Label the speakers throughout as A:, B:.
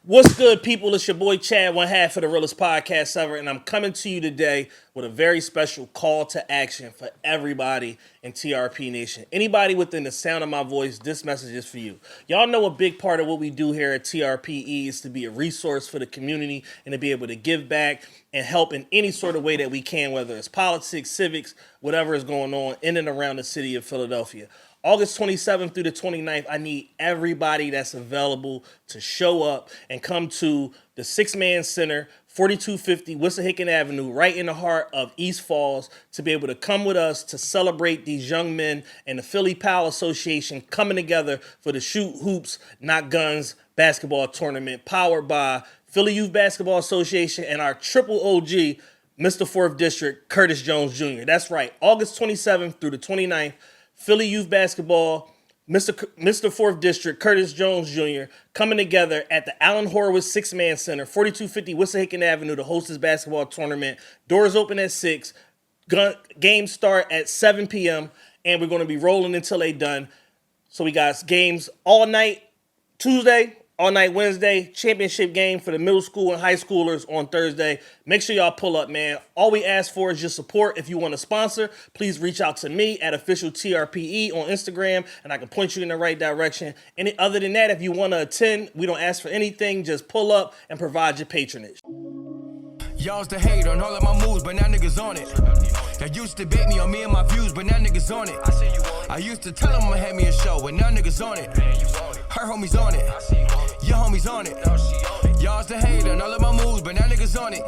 A: What's good, people? It's your boy Chad, one half of the Realest Podcast Ever, and I'm coming to you today with a very special call to action for everybody in TRP Nation. Anybody within the sound of my voice, this message is for you. Y'all know a big part of what we do here at TRPE is to be a resource for the community and to be able to give back and help in any sort of way that we can, whether it's politics, civics, whatever is going on in and around the city of Philadelphia. August 27th through the 29th, I need everybody that's available to show up and come to the Six-Man Center, 4250 Wissahickon Avenue, right in the heart of East Falls, to be able to come with us to celebrate these young men and the Philly Pal Association coming together for the Shoot Hoops, Not Guns basketball tournament, powered by Philly Youth Basketball Association and our triple OG, Mr. 4th District, Curtis Jones Jr. That's right, August 27th through the 29th, Philly Youth Basketball, Mr. 4th District, Curtis Jones Jr. coming together at the Allen Horowitz Six-Man Center, 4250 Wissahickon Avenue to host this basketball tournament. Doors open at 6. Games start at 7 p.m. and we're going to be rolling until they done. So we got games all night Tuesday, all night Wednesday, championship game for the middle school and high schoolers on Thursday. Make sure y'all pull up, man. All we ask for is your support. If you want to sponsor, please reach out to me at official TRPE on Instagram, and I can point you in the right direction. And other than that, if you want to attend, we don't ask for anything. Just pull up and provide your patronage.
B: Y'all used to hate on all of my moves, but now niggas on it. Y'all used to debate me on me and my views, but now niggas on it. I used to tell them I'ma have me a show, but now niggas on it. Her homies on it. Your homies on it. Y'all used to hate on all of my moves, but now niggas on it.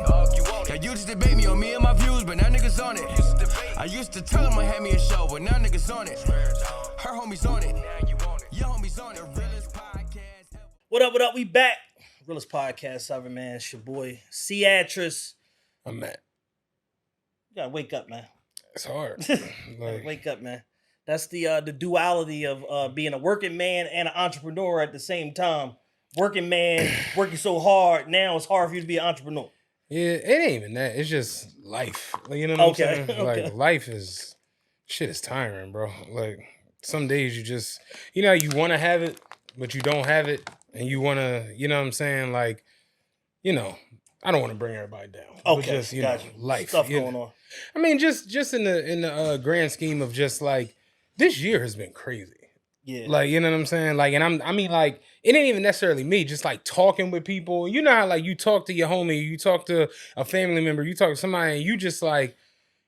B: Y'all used to debate me on me and my views, but now niggas on it. I used to tell them I'ma have me a show, but now niggas on it. Her homies on it. Your homies on it. Realest Podcast Ever.
A: What up, what up? We back. Realest Podcast Ever, man. It's your boy, Seatrice.
C: I'm Matt.
A: You gotta wake up, man.
C: It's hard.
A: Wake up, man. That's the duality of being a working man and an entrepreneur at the same time. Working man, working so hard, now it's hard for you to be an entrepreneur.
C: Yeah, it ain't even that. It's just life. Like, you know what I'm saying?
A: Okay.
C: Like, life is, shit is tiring, bro. Like, some days you just, you know, you want to have it, but you don't have it. And you want to, you know what I'm saying? Like, you know, I don't want to bring everybody down.
A: Okay,
C: but just, you know, life.
A: Stuff going on.
C: I mean, just in the grand scheme of just like, this year has been crazy.
A: Yeah.
C: Like, you know what I'm saying? Like, and I mean, like, it ain't even necessarily me, just like talking with people. You know how like you talk to your homie, you talk to a family member, you talk to somebody, and you just like,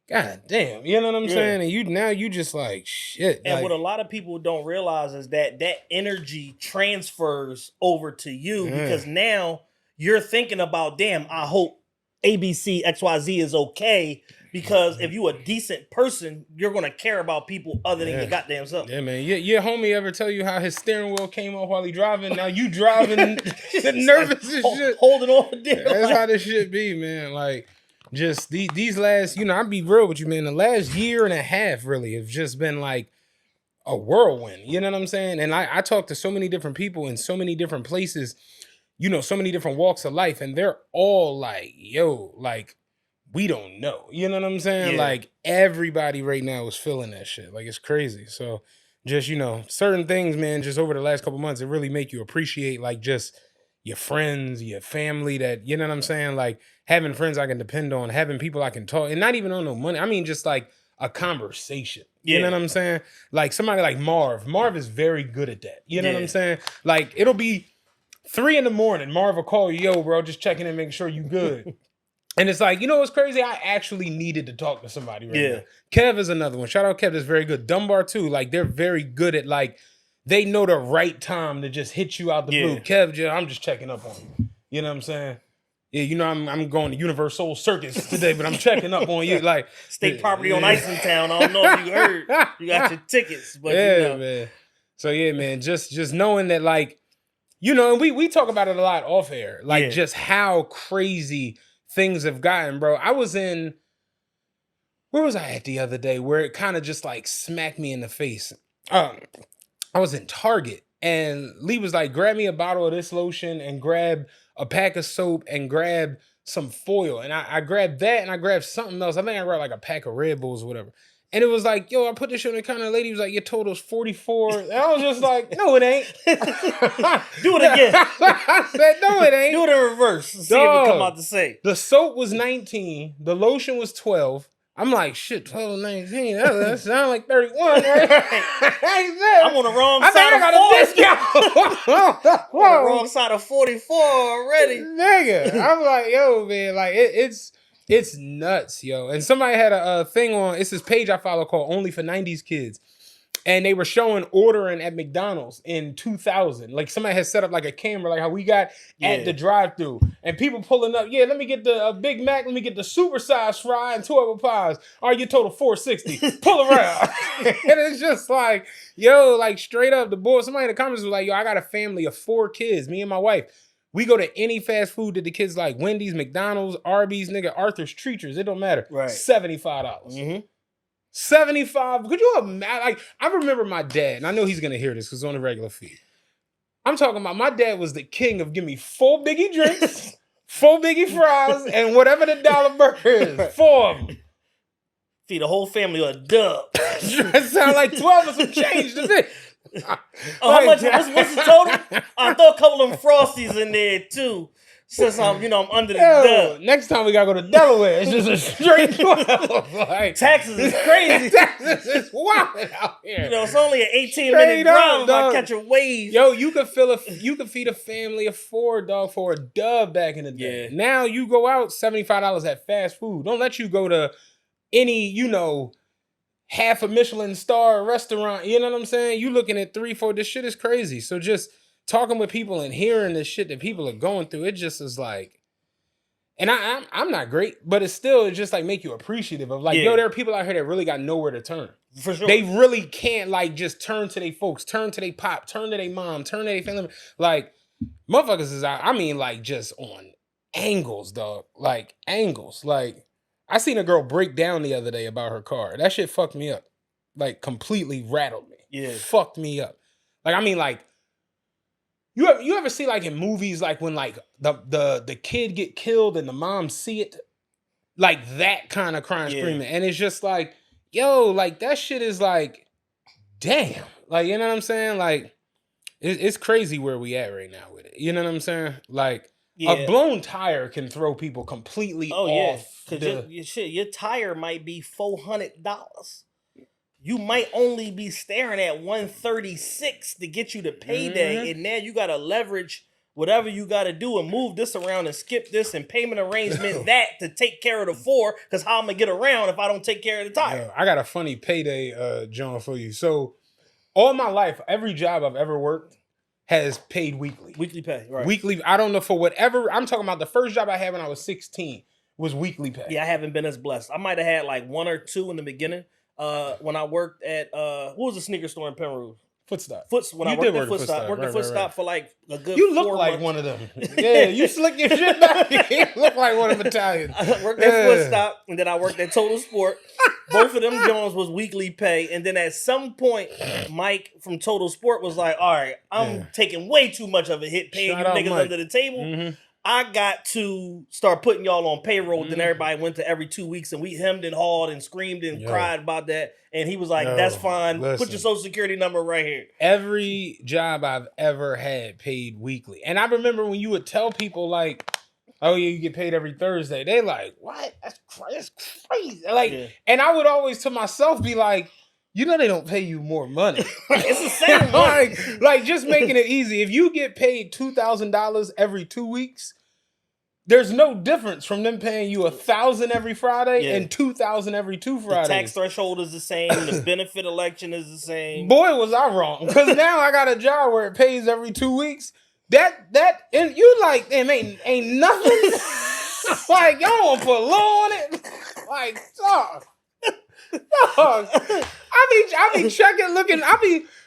C: God damn, you know what I'm saying? And you just like, shit.
A: And
C: like,
A: what a lot of people don't realize is that energy transfers over to you because now you're thinking about, damn, I hope ABC XYZ is okay. Because if you a decent person, you're gonna care about people other than your goddamn self.
C: Yeah, man. Your homie ever tell you how his steering wheel came off while he driving? Now you driving nervous as shit.
A: Holding on.
C: That's how this shit be, man. Like, just these last, you know, I'll be real with you, man. The last year and a half really have just been like a whirlwind. You know what I'm saying? And I talk to so many different people in so many different places, you know, so many different walks of life, and they're all like, yo, like, we don't know. You know what I'm saying?
A: Yeah.
C: Like, everybody right now is feeling that shit. Like, it's crazy. So just, you know, certain things, man, just over the last couple months, it really make you appreciate, like, just your friends, your family that, you know what I'm saying? Like, having friends I can depend on, having people I can talk, and not even on no money. I mean, just like a conversation. You know what I'm saying? Like, somebody like Marv. Marv is very good at that. You know what I'm saying? Like, it'll be 3 a.m. Marv will call you, yo, bro, just checking in, making sure you good. And it's like, you know what's crazy? I actually needed to talk to somebody right now. Kev is another one. Shout out Kev, is very good. Dunbar too. Like, they're very good at, like, they know the right time to just hit you out the blue. Kev, I'm just checking up on you. You know what I'm saying? Yeah, you know, I'm going to Universal Circus today, but I'm checking up on you. Like,
A: state property on Islingtown. I don't know if you heard. You got your tickets, but
C: yeah,
A: you know.
C: Man. So yeah, man, just knowing that, like, you know, and we talk about it a lot off air, like just how crazy things have gotten, bro. I was in, where was I at the other day where it kind of just like smacked me in the face? I was in Target and Lee was like, grab me a bottle of this lotion and grab a pack of soap and grab some foil. And I grabbed that and I grabbed something else. I think I grabbed like a pack of Red Bulls or whatever. And it was like, yo, I put this shit on the counter. The lady was like, your total's 44. And I was just like, no, it ain't.
A: Do it again.
C: I said, no, it ain't.
A: Do it in reverse. See if it come out the same.
C: The soap was 19. The lotion was 12. I'm like, shit, 12 and 19. That sounds like 31, right?
A: I'm on the wrong side of 40. On the wrong side of 44 already.
C: Nigga. I'm like, yo, man, like, it's nuts, yo. And somebody had a thing on, it's this page I follow called Only for 90s Kids. And they were showing ordering at McDonald's in 2000. Like somebody had set up like a camera, like how we got at the drive-thru. And people pulling up, yeah, let me get the Big Mac, let me get the supersized fry and 2 apple pies. All right, you total $4.60. Pull around. And it's just like, yo, like straight up the boy. Somebody in the comments was like, yo, I got a family of 4 kids, me and my wife. We go to any fast food that the kids like, Wendy's, McDonald's, Arby's, nigga, Arthur's Treacher's, it don't matter.
A: Right.
C: $75. Mm-hmm. 75. Could you imagine? Like, I remember my dad, and I know he's gonna hear this because it's on the regular feed. I'm talking about my dad was the king of give me 4 biggie drinks, 4 biggie fries, and whatever the dollar burger is. 4 of them.
A: Feed the whole family a dub.
C: That sound like 12 or some change to me.
A: How much? What's the total? I throw a couple of them Frosties in there too. Since I'm under the dub.
C: Next time we gotta go to Delaware. It's just a straight 12. Like,
A: Texas is crazy.
C: Texas is wild out here.
A: It's only an 18-minute drive if I catch a wave.
C: Yo, you could feed a family of 4, dog, for a dub back in the day. Yeah. Now you go out $75 at fast food. Don't let you go to any, half a Michelin star restaurant. You know what I'm saying? You looking at 3, 4. This shit is crazy. So just talking with people and hearing the shit that people are going through, it just is like, and I'm not great, but it just like make you appreciative of like, yo, there are people out here that really got nowhere to turn.
A: For sure.
C: They really can't like just turn to their folks, turn to their pop, turn to their mom, turn to their family. Like, motherfuckers is out, like just on angles, dog. Like angles. Like, I seen a girl break down the other day about her car. That shit fucked me up. Like, completely rattled me.
A: Yeah.
C: Fucked me up. Like, You ever see like in movies like when like the kid get killed and the mom see it, like that kind of crying screaming, and it's just like, yo, like that shit is like, damn, like, you know what I'm saying? Like it's crazy where we at right now with it. You know what I'm saying? Like a blown tire can throw people completely off.
A: Because your tire might be $400. You might only be staring at $136 to get you to payday, and now you got to leverage whatever you got to do and move this around and skip this and payment arrangement that to take care of the 4, because how I'm going to get around if I don't take care of the tire?
C: Yeah, I got a funny payday, John, for you. So all my life, every job I've ever worked has paid weekly.
A: Weekly pay, right.
C: Weekly, I don't know, for whatever, I'm talking about the first job I had when I was 16 was weekly pay.
A: Yeah, I haven't been as blessed. I might have had like 1 or 2 in the beginning. When I worked at what was the sneaker store in Penrose?
C: Footstop.
A: When I worked at Footstop. Worked at Footstop for like a good 4 months.
C: You look like one of them. Yeah, you slick your shit back. You look like one of them Italians.
A: I worked at Footstop, and then I worked at Total Sport. Both of them Jones was weekly pay, and then at some point, Mike from Total Sport was like, "All right, I'm taking way too much of a hit paying you niggas Mike. Under the table." Mm-hmm. I got to start putting y'all on payroll. Then everybody went to every 2 weeks, and we hemmed and hawed and screamed and cried about that. And he was like, that's fine. Listen, put your social security number right here.
C: Every job I've ever had paid weekly. And I remember when you would tell people like, oh yeah, you get paid every Thursday. They like, what? That's crazy. Like, and I would always to myself be like, you know they don't pay you more money.
A: It's the same money.
C: like just making it easy. If you get paid $2,000 every 2 weeks, there's no difference from them paying you $1,000 every Friday and $2,000 every 2 Fridays.
A: The tax threshold is the same. The benefit election is the same.
C: Boy, was I wrong. Because now I got a job where it pays every 2 weeks. That and you like, damn, ain't nothing. Like, y'all want to put a law on it? Like, dog. I be checking, looking.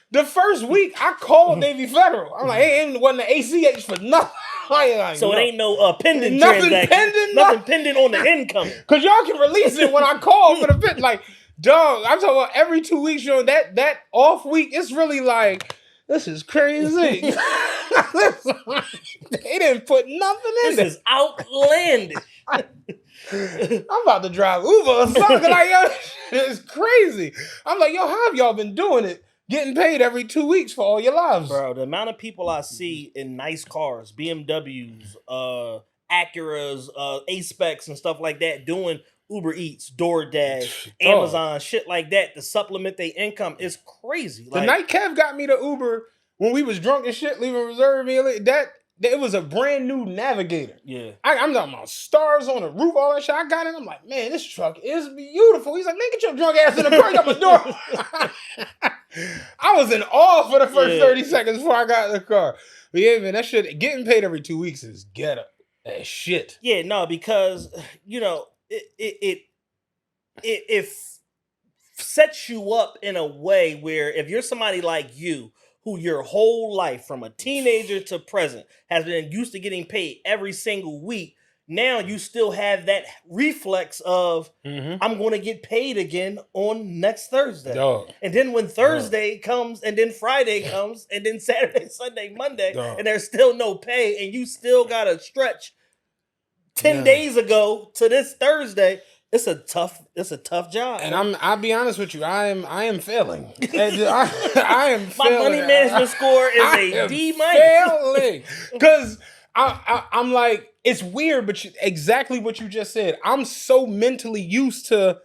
C: The first week I called Navy Federal. I'm like, hey, it wasn't the ACH for nothing. Like,
A: so
C: no.
A: It ain't no pending
C: nothing
A: transaction. Nothing pending on the income.
C: Cause y'all can release it when I call for the bit. Like, dog, I'm talking about every 2 weeks, that off week, it's really like, This is crazy. They didn't put nothing in
A: This is outlandish.
C: I'm about to drive Uber or something. Like, yo, it's crazy. I'm like, yo, how have y'all been doing it? Getting paid every 2 weeks for all your lives.
A: Bro, the amount of people I see in nice cars, BMWs, Acuras, A-Specs and stuff like that doing Uber Eats, DoorDash, Amazon, shit like that to supplement their income is crazy.
C: The night Kev got me the Uber when we was drunk and shit, leaving reserve, it was a brand new Navigator.
A: Yeah.
C: I'm talking about stars on the roof, all that shit. I got it. I'm like, man, this truck is beautiful. He's like, man, get your drunk ass in the car. Got my door. I was in awe for the first 30 seconds before I got in the car. But yeah, man, that shit, getting paid every 2 weeks is ghetto. That shit.
A: Yeah, no, because, it sets you up in a way where if you're somebody like you, who your whole life from a teenager to present has been used to getting paid every single week, now you still have that reflex of, I'm going to get paid again on next Thursday.
C: Dog.
A: And then when Thursday comes, and then Friday comes, and then Saturday, Sunday, Monday, and there's still no pay, and you still got to stretch 10 days ago to this Thursday. It's a tough job.
C: And I'll be honest with you, I am failing. I am failing.
A: My money management score is a D-.
C: Failing. Because I'm like, it's weird, but exactly what you just said. I'm so mentally used to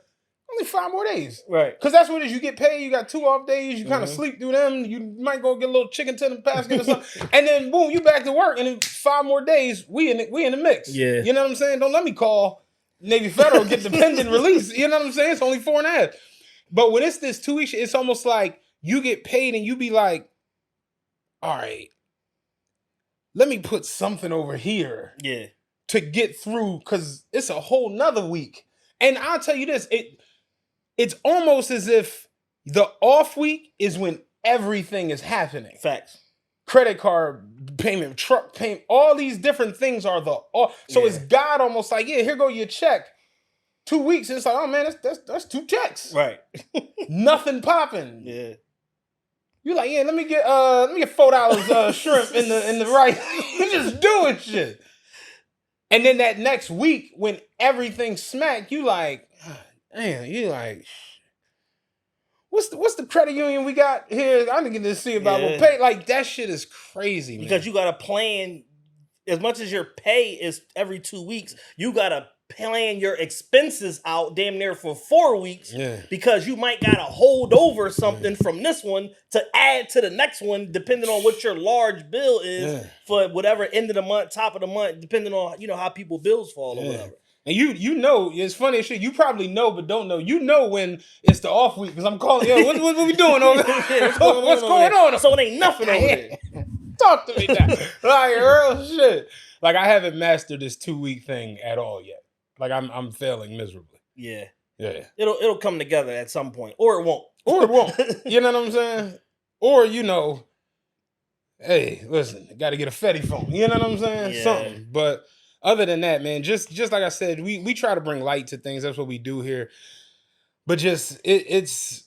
C: only 5 more days.
A: Right.
C: Because that's what it is. You get paid, you got 2 off days, you kind of sleep through them, you might go get a little chicken tender basket or something. And then boom, you back to work. And in 5 more days, we in the mix.
A: Yeah.
C: You know what I'm saying? Don't let me call Navy Federal, get the pending release. You know what I'm saying? It's only 4.5. But when it's this 2 weeks, it's almost like you get paid and you be like, all right, let me put something over here to get through, because it's a whole nother week. And I'll tell you this, it's almost as if the off week is when everything is happening.
A: Facts.
C: Credit card payment, truck payment, all these different things are so it's God almost like, here go your check. 2 weeks, and it's like, oh man, that's 2 checks.
A: Right.
C: Nothing popping.
A: Yeah.
C: You're like, let me get $4 shrimp in the rice. You're just doing shit. And then that next week, when everything's smacked, you like, damn, you like, What's the credit union we got here? I didn't get to see about what pay. Like, that shit is crazy, man.
A: Because you got to plan, as much as your pay is every 2 weeks, you got to plan your expenses out damn near for 4 weeks.
C: Yeah.
A: Because you might got to hold over something from this one to add to the next one, depending on what your large bill is for whatever end of the month, top of the month, depending on, how people bills fall or whatever.
C: And you know, it's funny as shit. You probably know, but don't know. You know when it's the off week, because I'm calling, what we doing over there? What's going on?
A: So it ain't nothing over there.
C: Talk to me now. Like, real shit. Like, I haven't mastered this 2 week thing at all yet. Like, I'm failing miserably.
A: Yeah.
C: Yeah.
A: It'll come together at some point. Or it won't.
C: You know what I'm saying? Or, hey, listen, got to get a Fetty phone. You know what I'm saying?
A: Yeah.
C: Something. But other than that, man, just like I said, we try to bring light to things. That's what we do here. But just, it's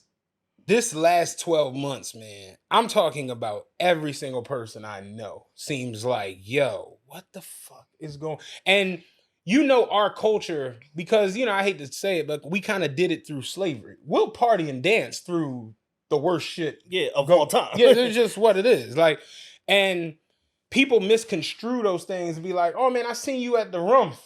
C: this last 12 months, man, I'm talking about every single person I know seems like, yo, what the fuck is going on? And our culture, because, I hate to say it, but we kind of did it through slavery. We'll party and dance through the worst shit
A: of all time.
C: Yeah, it's just what it is. Like, and people misconstrue those things and be like, oh man, I seen you at the Rumpf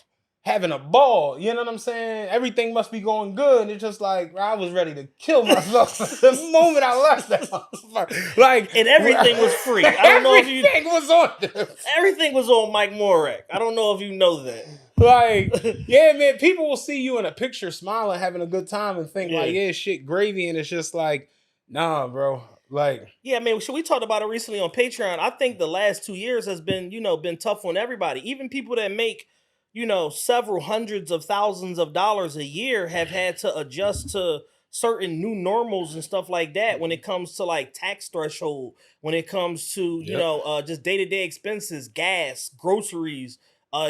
C: having a ball. You know what I'm saying? Everything must be going good. And it's just like, I was ready to kill myself the moment I left that motherfucker. Like,
A: and everything was free. I don't know if you.
C: Everything was on this.
A: Everything was on Mike Morak. I don't know if you know that.
C: Like, yeah, man, people will see you in a picture smiling, having a good time and think like, yeah, shit gravy. And it's just like, nah, bro. Like,
A: yeah, man, we talked about it recently on Patreon. I think the last 2 years has been, been tough on everybody. Even people that make, several hundreds of thousands of dollars a year have had to adjust to certain new normals and stuff like that when it comes to like tax threshold, when it comes to, just day-to-day expenses, gas, groceries,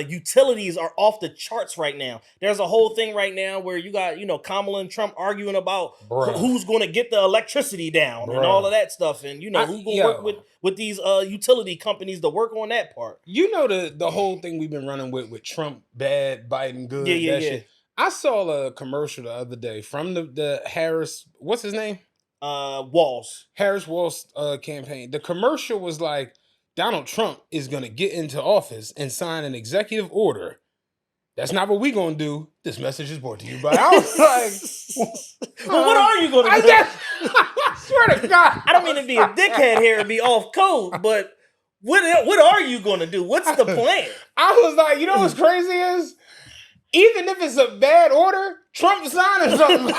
A: utilities are off the charts right now. There's a whole thing right now where you got, Kamala and Trump arguing about who's going to get the electricity down and all of that stuff. And, who's going to work with these utility companies to work on that part.
C: The whole thing we've been running with Trump, bad, Biden, good, that shit. I saw a commercial the other day from the Harris, what's his name?
A: Walls.
C: Harris Walls campaign. The commercial was like, Donald Trump is going to get into office and sign an executive order. That's not what we're going to do. This message is brought to you by... I was like...
A: well, what are you going to do?
C: I swear to God.
A: I don't mean to be a dickhead here and be off code, but what are you going to do? What's the plan?
C: I was like, you know what's crazy is? Even if it's a bad order, Trump signing something.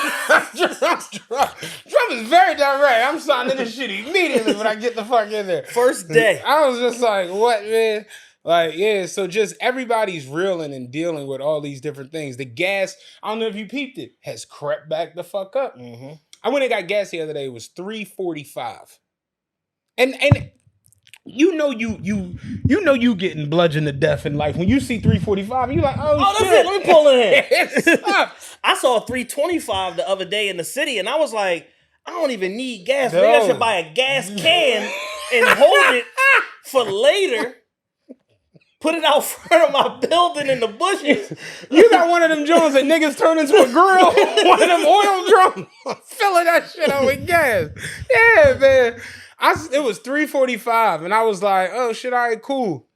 C: Trump is very direct. I'm signing this shit immediately when I get the fuck in there.
A: First day.
C: I was just like, what, man? Like, yeah, so just everybody's reeling and dealing with all these different things. The gas, I don't know if you peeped it, has crept back the fuck up.
A: Mm-hmm.
C: I went and got gas the other day. It was $3.45. And you getting bludgeoned to death in life when you see $3.45. You like, oh shit.
A: That's it. Let me pull it in. I saw $3.25 the other day in the city, and I was like, I don't even need gas. Maybe I should buy a gas can and hold it for later. Put it out front of my building in the bushes.
C: You got one of them Jones that niggas turn into a grill. One of them oil drums. Filling that shit up with gas. Yeah, man. It was $3.45, and I was like, oh shit, all right, cool.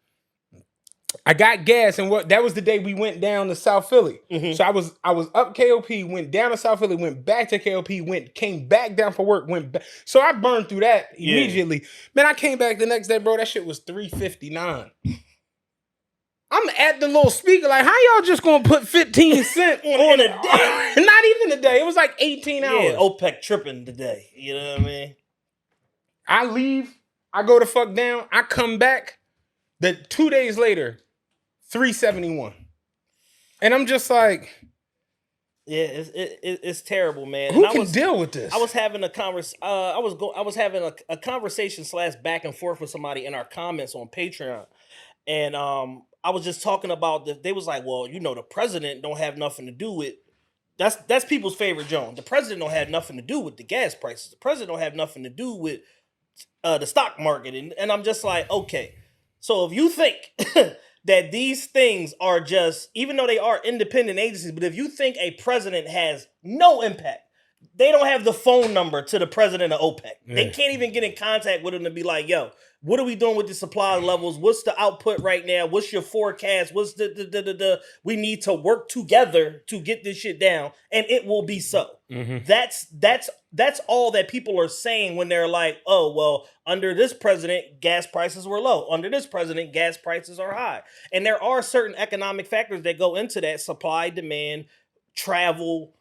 C: I got gas, and that was the day we went down to South Philly. Mm-hmm. So I was up KOP, went down to South Philly, went back to KOP, came back down for work, went back. So I burned through that immediately. Man, I came back the next day, bro. That shit was $3.59. I'm at the little speaker, like, how y'all just gonna put 15 cents on a day? Not even a day. It was like 18 hours.
A: Yeah, OPEC tripping today. You know what I mean?
C: I leave, I go the fuck down, I come back. 2 days later, $3.71. And I'm just like,
A: yeah, it's terrible, man.
C: Who can deal with this?
A: I was having a conversation / back and forth with somebody in our comments on Patreon, and I was just talking about they was like, well, the president don't have nothing to do with. That's people's favorite Jones. The president don't have nothing to do with the gas prices. The president don't have nothing to do with the stock market, and I'm just like, okay. So if you think that these things are just, even though they are independent agencies, but if you think a president has no impact, they don't have the phone number to the president of OPEC. Yeah. They can't even get in contact with him to be like, yo, what are we doing with the supply levels? What's the output right now? What's your forecast? What's the we need to work together to get this shit down, and it will be so. Mm-hmm. That's all that people are saying when they're like, oh, well, under this president, gas prices were low. Under this president, gas prices are high. And there are certain economic factors that go into that: supply, demand, travel,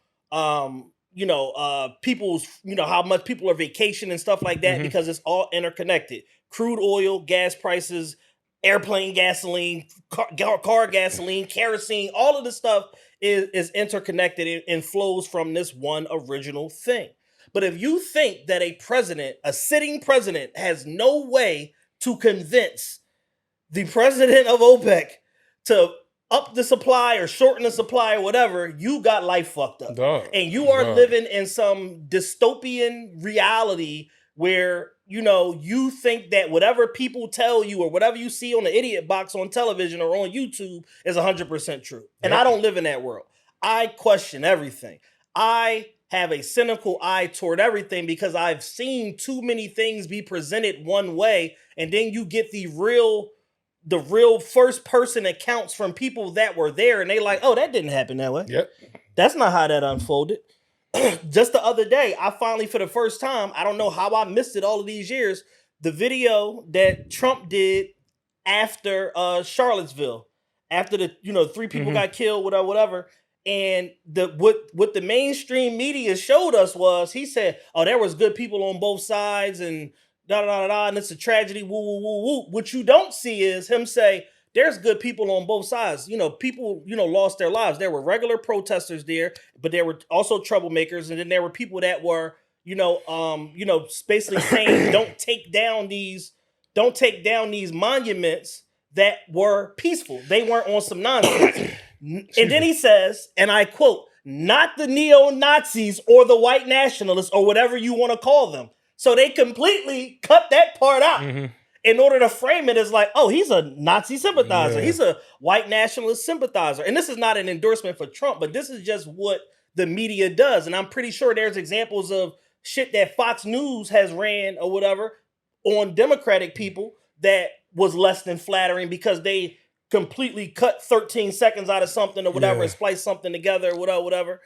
A: people's, how much people are vacationing and stuff like that, mm-hmm. because it's all interconnected. Crude oil, gas prices, airplane gasoline, car gasoline, kerosene, all of this stuff is interconnected and flows from this one original thing. But if you think that a sitting president, has no way to convince the president of OPEC to up the supply or shorten the supply or whatever, you got life fucked up. And you are living in some dystopian reality where, you think that whatever people tell you or whatever you see on the idiot box on television or on YouTube is 100% true. And I don't live in that world. I question everything. I have a cynical eye toward everything because I've seen too many things be presented one way, and then you get the real first person accounts from people that were there, and they like, oh, that didn't happen that way. Yep. That's not how that unfolded. Just the other day, I finally, for the first time, I don't know how I missed it all of these years, the video that Trump did after Charlottesville, after the 3 people mm-hmm. got killed, whatever. And what the mainstream media showed us was, he said, oh, there was good people on both sides and and it's a tragedy, woo, woo, woo, woo. What you don't see is him say, there's good people on both sides. People, lost their lives. There were regular protesters there, but there were also troublemakers. And then there were people that were, basically saying, don't take down these monuments that were peaceful. They weren't on some nonsense. And then he says, and I quote, not the neo-Nazis or the white nationalists or whatever you want to call them. So they completely cut that part out in order to frame it as like, oh, he's a Nazi sympathizer. Yeah. He's a white nationalist sympathizer. And this is not an endorsement for Trump, but this is just what the media does. And I'm pretty sure there's examples of shit that Fox News has ran or whatever on Democratic people that was less than flattering because they completely cut 13 seconds out of something or whatever and splice something together or whatever.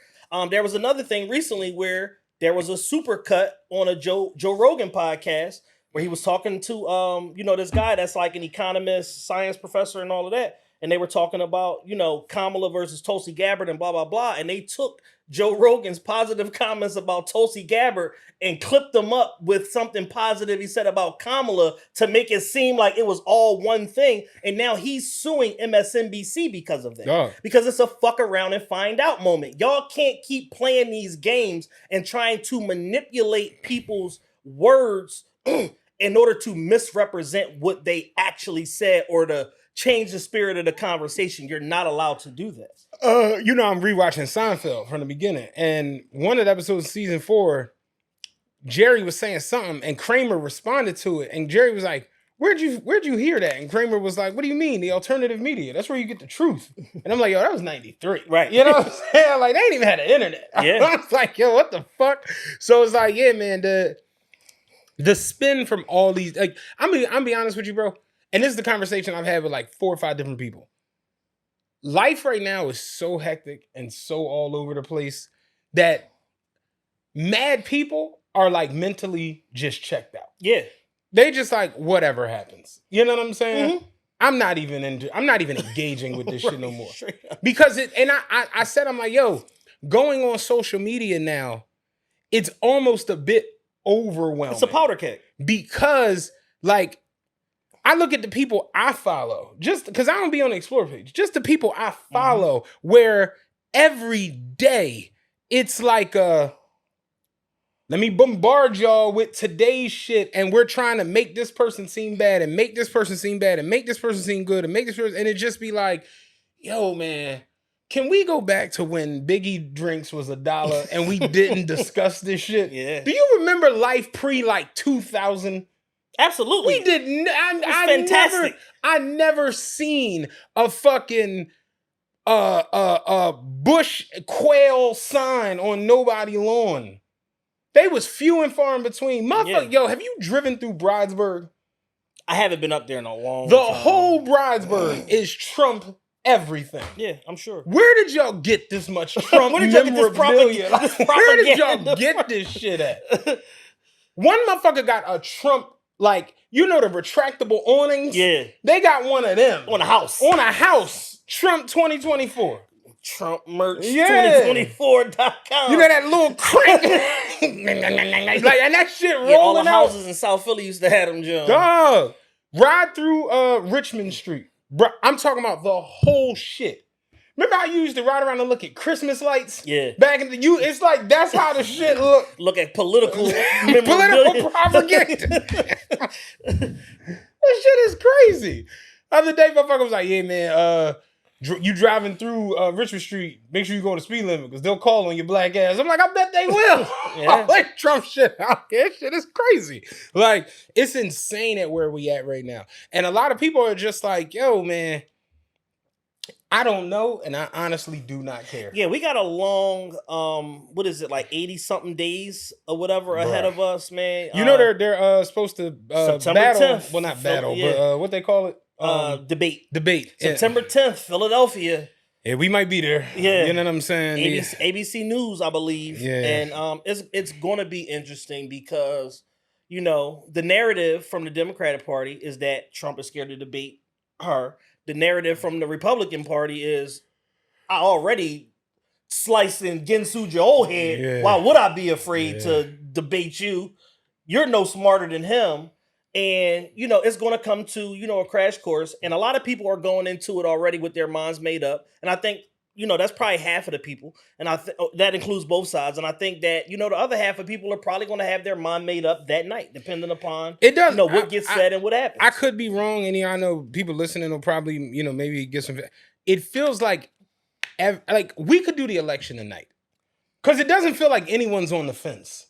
A: There was another thing recently where there was a super cut on a Joe Rogan podcast where he was talking to, this guy that's like an economist, science professor and all of that. And they were talking about, Kamala versus Tulsi Gabbard and blah, blah, blah. And they took Joe Rogan's positive comments about Tulsi Gabbard and clipped them up with something positive he said about Kamala to make it seem like it was all one thing. And now he's suing MSNBC because of that. Oh. Because it's a fuck around and find out moment. Y'all can't keep playing these games and trying to manipulate people's words in order to misrepresent what they actually said or to change the spirit of the conversation. You're not allowed to do that.
C: I'm rewatching Seinfeld from the beginning, and one of the episodes of season 4, Jerry was saying something, and Kramer responded to it, and Jerry was like, "Where'd you hear that?" And Kramer was like, "What do you mean? The alternative media? That's where you get the truth." And I'm like, "Yo, that was '93,
A: right?"
C: You know what I'm saying? Like, they ain't even had the internet. Yeah. I was like, "Yo, what the fuck?" So it's like, yeah, man, the spin from all these, like, I'm be honest with you, bro. And this is the conversation I've had with like 4 or 5 different people. Life right now is so hectic and so all over the place that mad people are like mentally just checked out.
A: Yeah.
C: They just like, whatever happens. You know what I'm saying? Mm-hmm. I'm not even engaging with this shit no more. Because I said, I'm like, yo, going on social media now, it's almost a bit overwhelming.
A: It's a powder keg.
C: Because like, I look at the people I follow, just because I don't be on the Explore page, just the people I follow, where every day it's like, let me bombard y'all with today's shit, and we're trying to make this person seem bad, and make this person seem bad, and make this person seem good, and make this person, and it just be like, yo, man, can we go back to when Biggie drinks was $1 and we didn't discuss this shit?
A: Yeah.
C: Do you remember life pre like 2000?
A: Absolutely.
C: We did.
A: Fantastic.
C: I never seen a fucking bush quail sign on nobody lawn. They was few and far in between. Motherfucker, Yo, have you driven through Bridesburg?
A: I haven't been up there in a long
C: time.
A: The
C: whole Bridesburg is Trump everything.
A: Yeah, I'm sure.
C: Where did y'all get this much Trump memorabilia? Where did y'all get this shit at? One motherfucker got a Trump, like, the retractable awnings?
A: Yeah.
C: They got one of them.
A: On a house.
C: On a house. Trump 2024.
A: Trump merch 2024.com.
C: You know that little crank? Like, and that shit rolling out.
A: All the houses in South Philly used to have them, John.
C: Dog. Ride through Richmond Street. Bro, I'm talking about the whole shit. Remember how you used to ride around and look at Christmas lights?
A: Yeah.
C: Back in it's like, that's how the shit look.
A: Look at political
C: propaganda. That shit is crazy. The other day, motherfucker was like, yeah, man, you driving through Richmond Street, make sure you go on the speed limit because they'll call on your black ass. I'm like, I bet they will. Yeah. Like Trump shit out here. Shit is crazy. Like, it's insane at where we at right now. And a lot of people are just like, yo, man, I don't know, and I honestly do not care.
A: Yeah, we got a long, what is it, like 80-something days or whatever ahead of us, man.
C: They're supposed to
A: September
C: battle.
A: 10th.
C: Well, not battle, but what they call it?
A: Debate. September 10th, Philadelphia.
C: Yeah, we might be there.
A: Yeah.
C: You know what I'm saying?
A: ABC News, I believe.
C: Yeah.
A: And it's going to be interesting because, the narrative from the Democratic Party is that Trump is scared to debate her. The narrative from the Republican Party is, I already sliced and Ginsu'd your old head. Yeah. Why would I be afraid to debate you? You're no smarter than him. And, it's going to come to, a crash course. And a lot of people are going into it already with their minds made up. And I think that's probably half of the people, and that includes both sides. And I think that the other half of people are probably going to have their mind made up that night, depending upon
C: it does
A: what gets said and what happens.
C: I could be wrong, and I know people listening will probably maybe get some. It feels like we could do the election tonight because it doesn't feel like anyone's on the fence.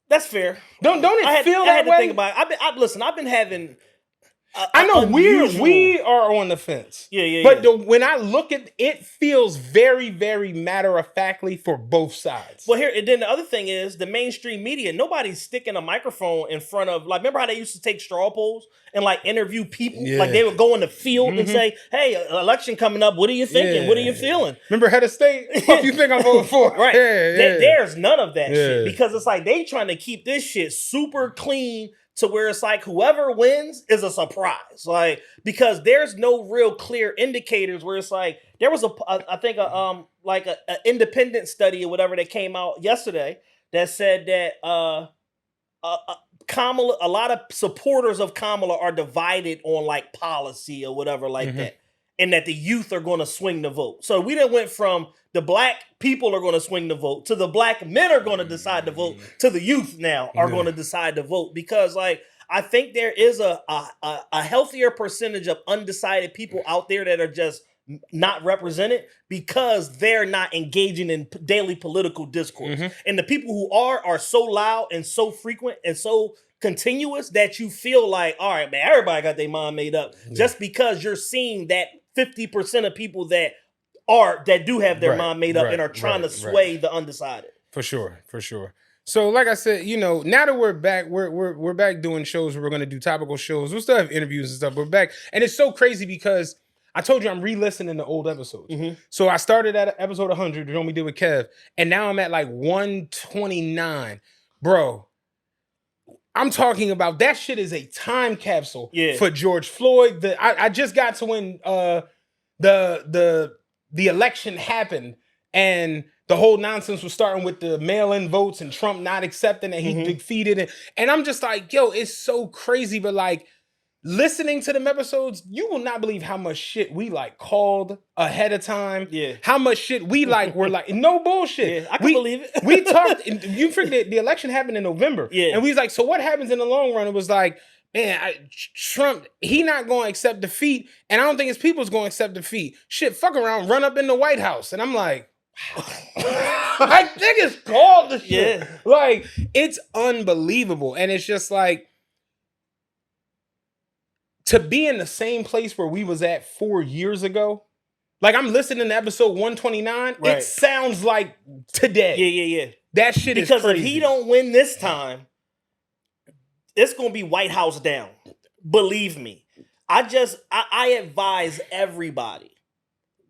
A: That's fair.
C: Don't it feel that way?
A: To think about it. I've been having.
C: I know we are on the fence.
A: Yeah.
C: But when I look at it, feels very, very matter-of-factly for both sides.
A: Well, and then the other thing is the mainstream media. Nobody's sticking a microphone in front of, remember how they used to take straw polls and interview people?
C: Yeah.
A: Like they would go in the field and say, "Hey, election coming up. What are you thinking? What are you feeling?"
C: Remember head of state? What do you think I'm voting for?
A: Right. There's none of that shit because it's they trying to keep this shit super clean. To where it's whoever wins is a surprise, because there's no real clear indicators. Where it's there was an independent study or whatever that came out yesterday that said that Kamala, a lot of supporters of Kamala are divided on policy or whatever that, and that the youth are going to swing the vote. So we done went from the black people are going to swing the vote to the black men are going to decide to vote to the youth now are going to decide to vote because I think there is a healthier percentage of undecided people out there that are just not represented because they're not engaging in daily political discourse. And the people who are so loud and so frequent and so continuous that you feel all right, man, everybody got their mind made up just because you're seeing that 50% of people that do have their mind made up and are trying to sway the undecided. For sure.
C: So, like I said, now that we're back, we're back doing shows where we're going to do topical shows. We'll still have interviews and stuff. We're back. And it's so crazy because I told you I'm re-listening to old episodes. So I started at episode 100, the one we did with Kev, and now I'm at 129. Bro, I'm talking about that shit is a time capsule for George Floyd. I just got to when the election happened and the whole nonsense was starting with the mail-in votes and Trump not accepting that he defeated it. And I'm just yo, it's so crazy. But listening to them episodes, you will not believe how much shit we called ahead of time. Yeah. How much shit we were no bullshit.
A: Yeah, I can believe it.
C: We talked, you forget the election happened in November. Yeah. And we was so what happens in the long run? It was man, Trump, he not going to accept defeat. And I don't think his people's going to accept defeat. Shit, fuck around, run up in the White House. And I'm I think it's called the shit. Yeah. It's unbelievable. And it's just to be in the same place where we was at 4 years ago. I'm listening to episode 129. Right. It sounds like today.
A: Yeah.
C: That shit is
A: crazy. Because if
C: he
A: don't win this time, it's going to be White House down. Believe me. I advise everybody.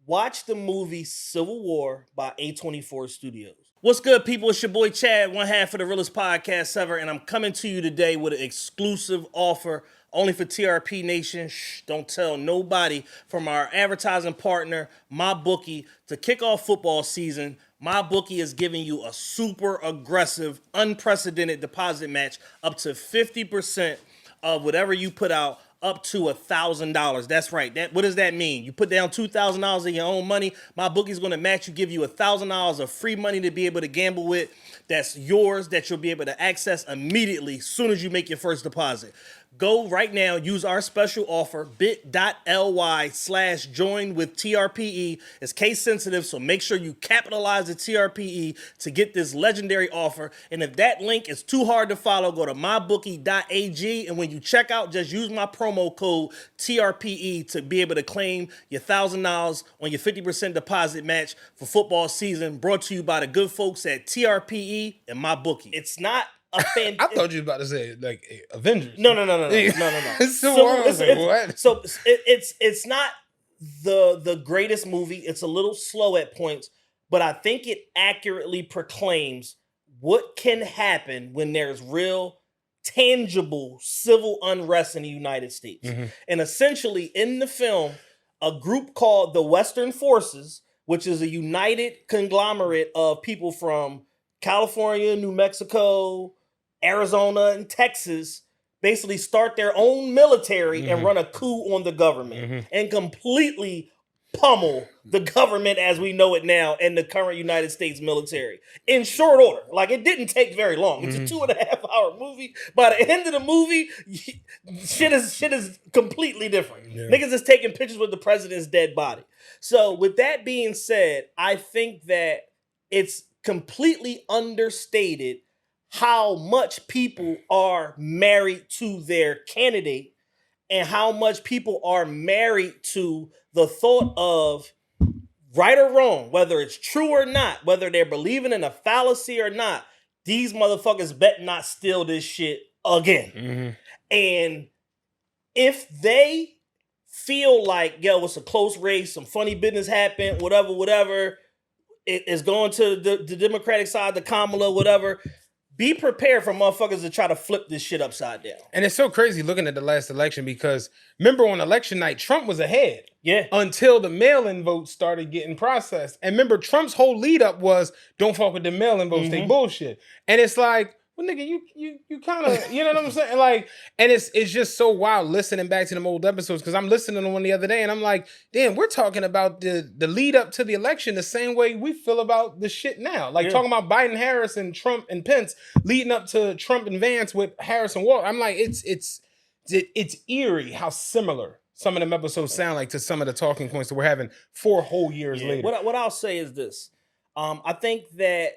A: Watch the movie Civil War by A24 Studios. What's good, people? It's your boy Chad, one half of the Realest Podcast Ever, and I'm coming to you today with an exclusive offer only for TRP Nation. Shh, don't tell nobody. From our advertising partner, MyBookie, to kick off football season. MyBookie is giving you a super aggressive, unprecedented deposit match up to 50% of whatever you put out, up to $1,000. That's right. What does that mean? You put down $2,000 of your own money. MyBookie's going to match you, give you $1,000 of free money to be able to gamble with. That's yours, that you'll be able to access immediately as soon as you make your first deposit. Go right now, use our special offer, bit.ly/join with TRPE. It's case sensitive, so make sure you capitalize the TRPE to get this legendary offer. And if that link is too hard to follow, go to mybookie.ag. And when you check out, just use my promo code TRPE to be able to claim your $1,000 on your 50% deposit match for football season. Brought to you by the good folks at TRPE and MyBookie. It's not a fan.
C: I thought you were about to say Avengers.
A: No. So it's not the greatest movie. It's a little slow at points, but I think it accurately proclaims what can happen when there's real, tangible civil unrest in the United States. And essentially, in the film, a group called the Western Forces, which is a united conglomerate of people from California, New Mexico, Arizona, and Texas, basically start their own military and run a coup on the government and completely pummel the government as we know it now and the current United States military in short order. Like, it didn't take very long. It's a 2.5-hour movie. By the end of the movie, shit is completely different.
C: Yeah.
A: Niggas is taking pictures with the president's dead body. So with that being said, I think that it's completely understated how much people are married to their candidate and how much people are married to the thought of right or wrong, whether it's true or not, whether they're believing in a fallacy or not, these motherfuckers bet not steal this shit again. And if they feel like, yo, it's a close race, some funny business happened, whatever, it is going to the Democratic side, the Kamala, whatever, be prepared for motherfuckers to try to flip this shit upside down.
C: And it's so crazy looking at the last election because remember on election night, Trump was ahead.
A: Yeah.
C: Until the mail-in votes started getting processed. And remember, Trump's whole lead up was don't fuck with the mail-in votes, they bullshit. And it's like, well, nigga, you kind of, you know what I'm saying? Like, and it's just so wild listening back to them old episodes because I'm listening to one the other day and I'm like, damn, we're talking about the lead up to the election the same way we feel about the shit now. Like talking about Biden, Harris, and Trump and Pence leading up to Trump and Vance with Harris and Walker. I'm like, it's eerie how similar some of them episodes sound like to some of the talking points that we're having 4 whole years later.
A: What I'll say is this. I think that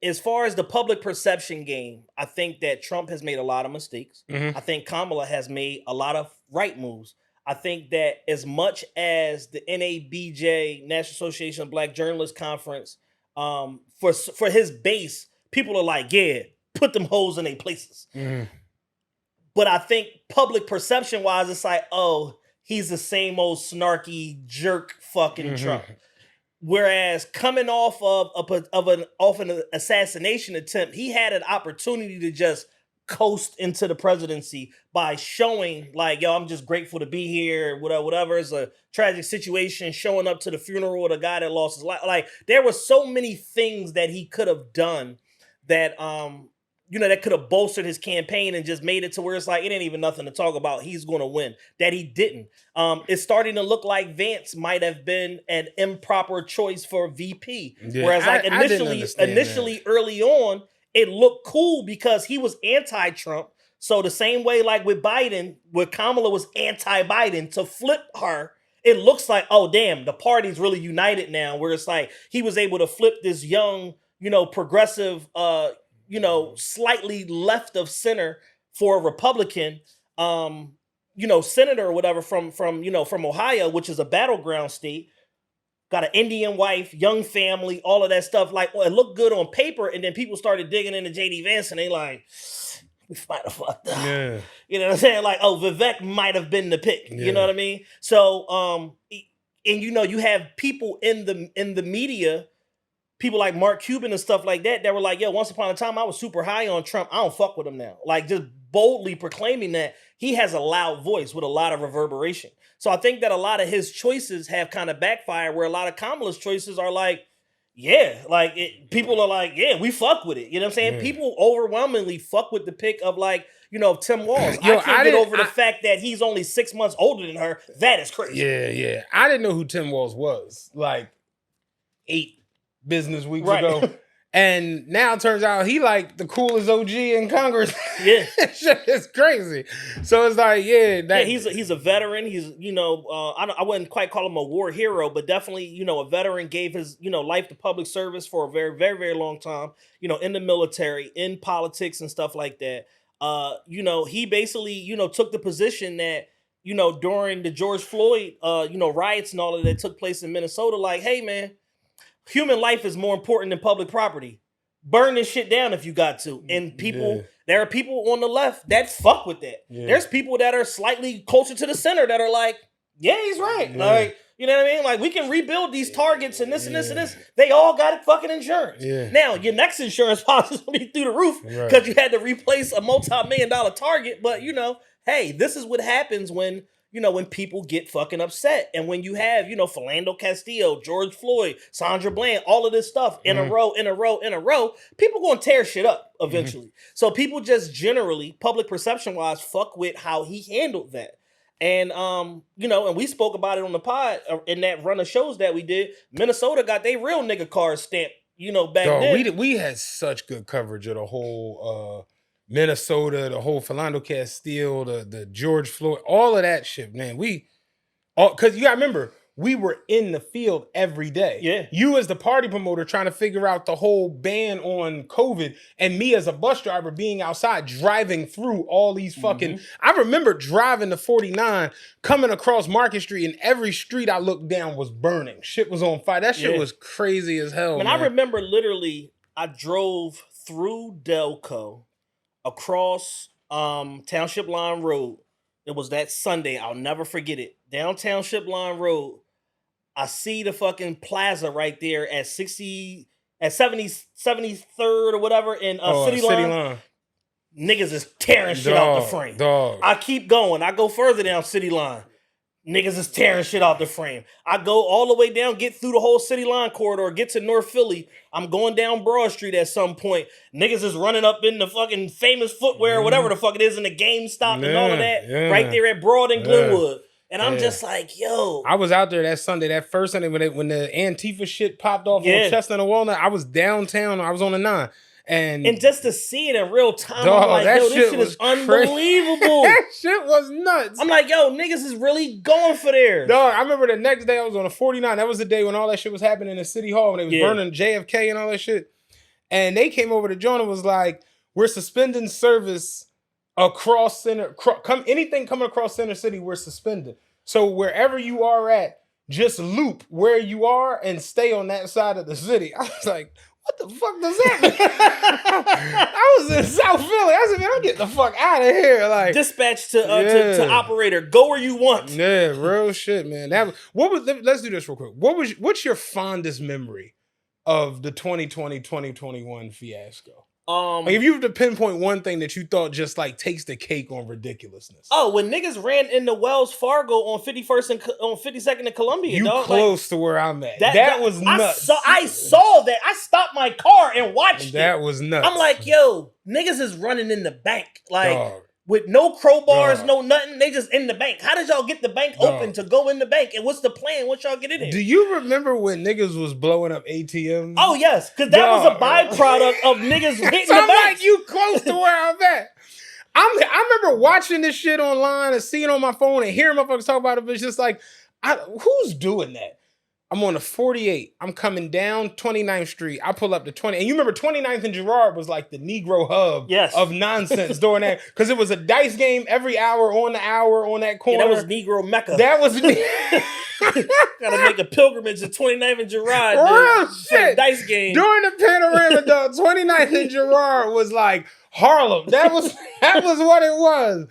A: as far as the public perception game, I think that Trump has made a lot of mistakes. I think Kamala has made a lot of right moves. I think that as much as the NABJ, National Association of Black Journalists Conference, for his base, people are like, yeah, put them hoes in their places. But I think public perception wise, it's like, oh, he's the same old snarky jerk fucking Trump. Whereas coming off of an assassination attempt, he had an opportunity to just coast into the presidency by showing like, yo, I'm just grateful to be here. Whatever. It's a tragic situation. Showing up to the funeral of the guy that lost his life. Like, there were so many things that he could have done that that could have bolstered his campaign and just made it to where it's like, it ain't even nothing to talk about. He's going to win. That he didn't. It's starting to look like Vance might have been an improper choice for VP. Yeah, whereas like initially early on, it looked cool because he was anti-Trump. So the same way like with Biden, where Kamala was anti-Biden, to flip her, it looks like, oh, damn, the party's really united now, where it's like he was able to flip this young, progressive, slightly left of center for a Republican, senator or whatever from Ohio, which is a battleground state, got an Indian wife, young family, all of that stuff. Like, well, it looked good on paper, and then people started digging into JD Vance, and they like, we might have fucked up. Yeah. You know what I'm saying? Like, oh, Vivek might have been the pick. Yeah. You know what I mean? So, and you have people in the media, people like Mark Cuban and stuff like that were like, yo, once upon a time, I was super high on Trump. I don't fuck with him now. Like, just boldly proclaiming that he has a loud voice with a lot of reverberation. So I think that a lot of his choices have kind of backfired, where a lot of Kamala's choices are like, yeah, like people are like, yeah, we fuck with it. You know what I'm saying? Yeah. People overwhelmingly fuck with the pick of like, Tim Walz. Yo, I can't get over the fact that he's only 6 months older than her. That is crazy.
C: Yeah. I didn't know who Tim Walz was like 8 business weeks ago. And now it turns out he like the coolest OG in Congress. Yeah. It's crazy. So it's like,
A: he's a veteran. He's, I wouldn't quite call him a war hero, but definitely, a veteran, gave his, life to public service for a very, very, very long time, in the military, in politics and stuff like that. He basically, took the position that, during the George Floyd, riots and all of that took place in Minnesota, like, hey, man, human life is more important than public property. Burn this shit down if you got to. And there are people on the left that fuck with that. Yeah. There's people that are slightly closer to the center that are like, yeah, he's right. Yeah. Like, you know what I mean? Like, we can rebuild these targets and this and this and this. They all got fucking insurance. Yeah. Now, your next insurance policy will be through the roof because you had to replace a multi-million-dollar target. But, hey, this is what happens when people get fucking upset. And when you have, Philando Castillo, George Floyd, Sandra Bland, all of this stuff in a row, people going to tear shit up eventually. So people just generally, public perception-wise, fuck with how he handled that. And and we spoke about it on the pod in that run of shows that we did. Minnesota got their real nigga card stamped, back then.
C: We had such good coverage of the whole Minnesota, the whole Philando Castile, the George Floyd, all of that shit, man. Because you gotta remember, we were in the field every day.
A: Yeah.
C: You as the party promoter trying to figure out the whole ban on COVID, and me as a bus driver being outside driving through all these fucking. I remember driving the 49, coming across Market Street, and every street I looked down was burning. Shit was on fire. That shit was crazy as hell.
A: Man, I remember literally I drove through Delco across Township Line Road. It was that Sunday. I'll never forget it. Down Township Line Road. I see the fucking plaza right there at 73rd or whatever in City Line. Niggas is tearing shit out the frame. I keep going. I go further down City Line. Niggas is tearing shit out the frame. I go all the way down, get through the whole City Line corridor, get to North Philly. I'm going down Broad Street at some point. Niggas is running up in the fucking Famous Footwear or whatever the fuck it is in the GameStop and all of that. Right there at Broad and Glenwood. And I'm just like, yo.
C: I was out there that Sunday, that first Sunday when the Antifa shit popped off on Chestnut and Walnut. I was downtown. I was on the 9. And
A: just to see it in real time, I'm like, yo, this shit is unbelievable.
C: That shit was nuts.
A: I'm like, yo, niggas is really going for there.
C: Dog, I remember the next day I was on a 49. That was the day when all that shit was happening in City Hall, when they was burning JFK and all that shit. And they came over to John and was like, we're suspending service across center. Anything coming across Center City, we're suspending. So wherever you are at, just loop where you are and stay on that side of the city. I was like, what the fuck does that mean? I was in South Philly. I said, man, I'm getting the fuck out of here. Like,
A: dispatch to operator. Go where you want.
C: Yeah, real shit, man. Let's do this real quick. What's your fondest memory of the 2020-2021 fiasco? Like, if you have to pinpoint one thing that you thought just like takes the cake on ridiculousness.
A: Oh, when niggas ran into Wells Fargo on 51st and on 52nd and Columbia,
C: you close to where I'm at. That was nuts.
A: I saw that. I stopped my car and watched
C: that was nuts.
A: I'm like, yo, niggas is running in the bank. Like, with no crowbars, no nothing. They just in the bank. How did y'all get the bank open to go in the bank? And what's the plan? What y'all get in there?
C: Do you remember when niggas was blowing up ATMs?
A: Oh, yes. Because that was a byproduct of niggas hitting
C: so
A: the
C: I'm
A: bank.
C: Like, you close to where I'm at. I remember watching this shit online and seeing it on my phone and hearing motherfuckers talk about it. But it's just like, who's doing that? I'm on the 48. I'm coming down 29th Street. I pull up to 20. And you remember 29th and Girard was like the Negro hub of nonsense during that. Because it was a dice game every hour on that corner.
A: Yeah, that was Negro Mecca.
C: That was...
A: Gotta make a pilgrimage to 29th and Girard.
C: Real shit.
A: Dice game.
C: During the panorama, dog, 29th and Girard was like Harlem. That was what it was.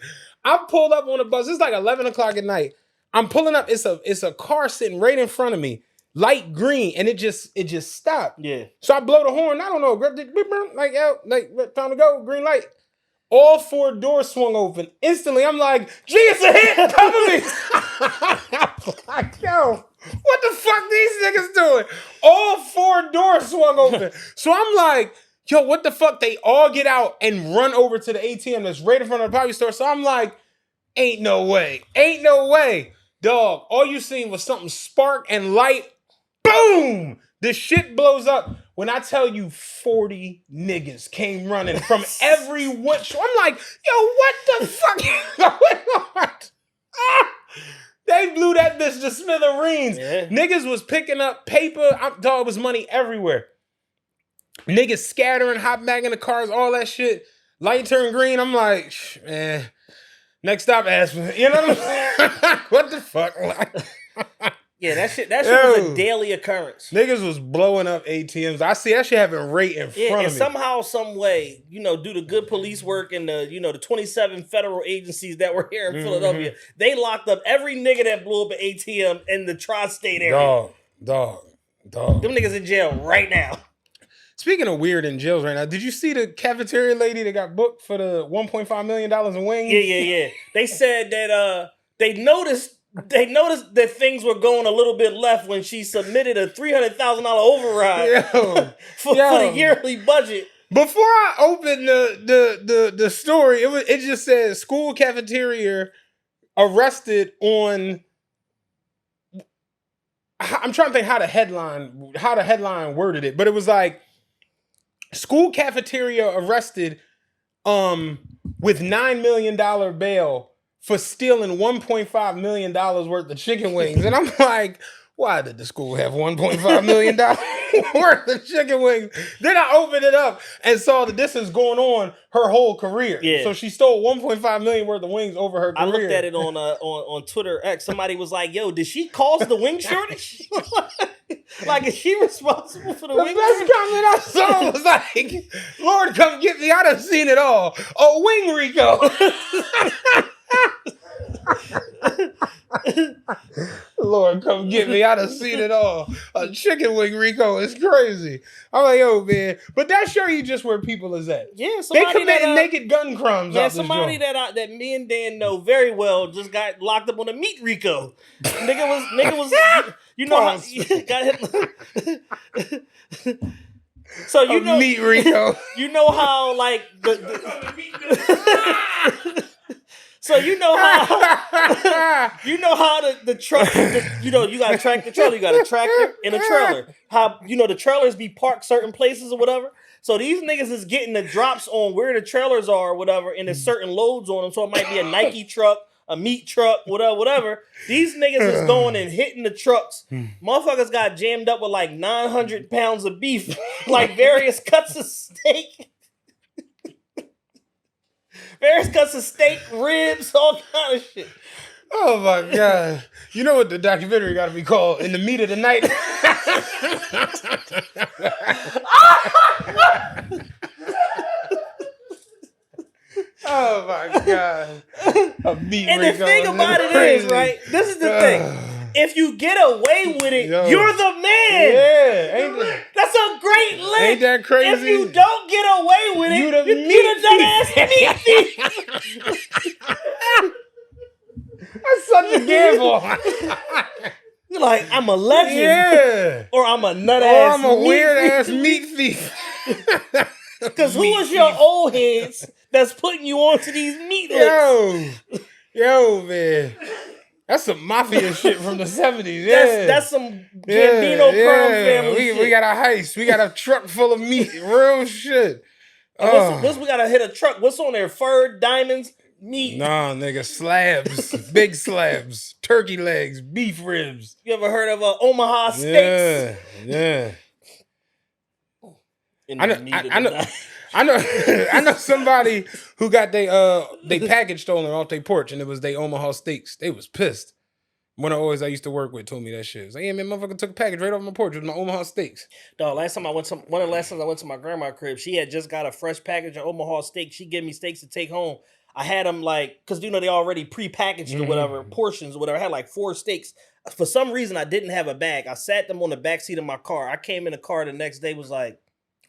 C: I pulled up on the bus. It's like 11 o'clock at night. I'm pulling up. It's a car sitting right in front of me, light green, and it just stopped.
A: Yeah.
C: So I blow the horn. I don't know. Like time to go. Green light. All 4 doors swung open. Instantly, I'm like, gee, it's a hit. Cover me. I'm like, yo, what the fuck these niggas doing? All 4 doors swung open. So I'm like, yo, what the fuck? They all get out and run over to the ATM that's right in front of the Poppy store. So I'm like, ain't no way. Dog, all you seen was something spark and light. Boom! The shit blows up. When I tell you 40 niggas came running from every which, I'm like, yo, what the fuck is going on? They blew that bitch to smithereens. Yeah. Niggas was picking up paper. Dog, was money everywhere. Niggas scattering, hopping back in the cars, all that shit. Light turned green. I'm like, man. Next stop, Aspen. You know what I'm saying? What the fuck?
A: Yeah, that shit was a daily occurrence.
C: Niggas was blowing up ATMs. I see that shit happening right in front of me.
A: And somehow, some way, due to good police work and the 27 federal agencies that were here in Philadelphia, they locked up every nigga that blew up an ATM in the tri-state area.
C: Dog.
A: Them niggas in jail right now.
C: Speaking of weird in jails right now, did you see the cafeteria lady that got booked for the $1.5 million in wings?
A: Yeah. They said that they noticed that things were going a little bit left when she submitted a $300,000 override for the yearly budget.
C: Before I opened the story, it just said school cafeteria arrested on. I'm trying to think how the headline worded it, but it was like school cafeteria arrested with $9 million bail for stealing $1.5 million worth of chicken wings. And I'm like, why did the school have $1.5 million worth of chicken wings? Then I opened it up and saw that this is going on her whole career.
A: Yeah.
C: So she stole $1.5 million worth of wings over her career.
A: I looked at it on Twitter X. Somebody was like, yo, did she cause the wing shortage? Like, is she responsible for the wing shortage?
C: The best comment I saw was like, Lord, come get me. I done seen it all. Oh, wing Rico. Lord, come get me. I done seen it all. A chicken wing Rico is crazy. I'm like, yo, man. But that show you just where people is at.
A: Yeah,
C: they committing naked gun crimes.
A: Yeah, somebody that me and Dan know very well just got locked up on a meat Rico. nigga was you know how got hit. So you know
C: meat Rico.
A: You know how like so you know how the truck, you got a tractor trailer, you got a tractor and a trailer. How the trailers be parked certain places or whatever. So these niggas is getting the drops on where the trailers are or whatever, and there's certain loads on them. So it might be a Nike truck, a meat truck, whatever. These niggas is going and hitting the trucks. Motherfuckers got jammed up with like 900 pounds of beef, like various cuts of steak. Various cuts of steak, ribs, all kind of shit.
C: Oh my God. You know what the documentary got to be called? In the Meat of the Night. Oh my God.
A: And the thing about it is, right? This is the thing. If you get away with it, you're the man.
C: Yeah.
A: That's a great link.
C: Ain't that crazy?
A: If you don't get away with it,
C: you the
A: dumbass meat thief.
C: That's such a gamble.
A: You're like, I'm a legend.
C: Yeah.
A: Or I'm a nut ass.
C: Or I'm a weird ass meat thief.
A: Because who was your old heads that's putting you onto these meat licks?
C: Yo, man. That's some mafia shit from the 70s. Yeah.
A: That's some Gambino crime family shit.
C: We got a heist. We got a truck full of meat. Real shit.
A: This we gotta hit a truck. What's on there? Fur, diamonds, meat.
C: Nah, nigga. Slabs. Big slabs. Turkey legs. Beef ribs.
A: You ever heard of Omaha steaks?
C: Yeah. I know somebody who got they package stolen off their porch, and it was they Omaha steaks. They was pissed. One of the boys I used to work with told me that shit. It's like, yeah, man, motherfucker took a package right off my porch with my Omaha steaks.
A: Dog, one of the last times I went to my grandma's crib, she had just got a fresh package of Omaha steaks. She gave me steaks to take home. I had them like, because they already pre-packaged or whatever, portions or whatever. I had like 4 steaks. For some reason, I didn't have a bag. I sat them on the back seat of my car. I came in the car the next day, was like,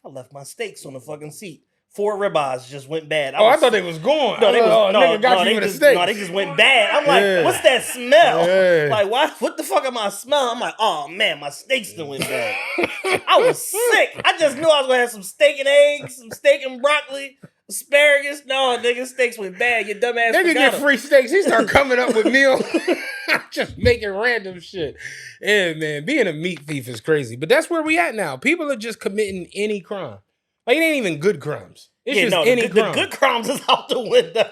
A: I left my steaks on the fucking seat. 4 ribeyes just went bad.
C: I thought they was gone.
A: Nigga got you with a steak. No, they just went bad. I'm like, what's that smell? Yeah. Like, what the fuck am I smelling? I'm like, oh man, my steaks done went bad. I was sick. I just knew I was gonna have some steak and eggs, some steak and broccoli, asparagus. No, nigga, steaks went bad. Your dumb ass.
C: Nigga get free steaks. He start coming up with meals. Just making random shit. Yeah, man, being a meat thief is crazy. But that's where we at now. People are just committing any crime. Like, it ain't even good crimes. It's just any crime.
A: The good crimes is out the window.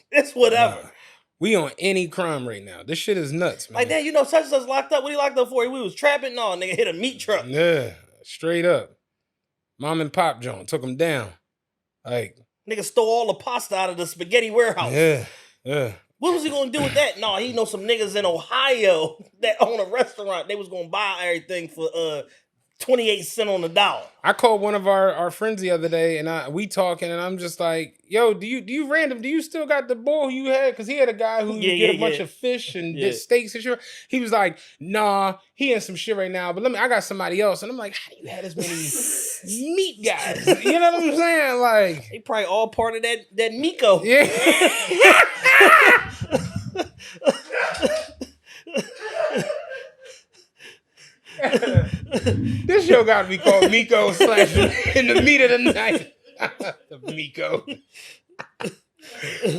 A: It's whatever.
C: We on any crime right now. This shit is nuts, man.
A: Like, that, such and such locked up. What he locked up for? We was trapping? No, nigga hit a meat truck.
C: Yeah, straight up. Mom and pop John took him down. Like,
A: nigga stole all the pasta out of the spaghetti warehouse.
C: Yeah.
A: What was he gonna do with that? No, he know some niggas in Ohio that own a restaurant. They was gonna buy everything for 28 cents on the dollar.
C: I called one of our friends the other day, and we talking, and I'm just like, yo, do you still got the boy you had? Because he had a guy who did a bunch of fish and did steaks and shit. He was like, nah, he in some shit right now, but I got somebody else. And I'm like, how do you have this many meat guys? You know what I'm saying? Like,
A: they probably all part of that Miko.
C: Yeah. This show got to be called Miko / In the Meat of the Night. The Miko.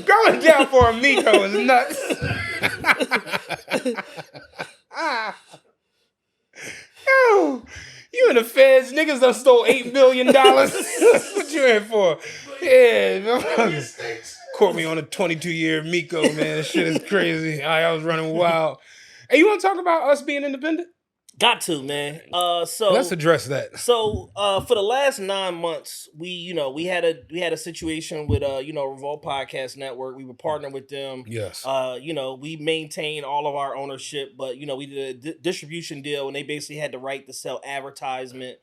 C: Going down for a Miko is nuts. Yo, you in the feds? Niggas done stole $8 billion. What you in for? Yeah, motherfuckers. Caught me on a 22-year MyBookie, man. This shit is crazy. I was running wild. Hey, you want to talk about us being independent?
A: Got to, man. So
C: let's address that.
A: So for the last 9 months, we had a situation with Revolt Podcast Network. We were partnering with them.
C: Yes.
A: We maintain all of our ownership, but we did a distribution deal, and they basically had the right to sell advertisement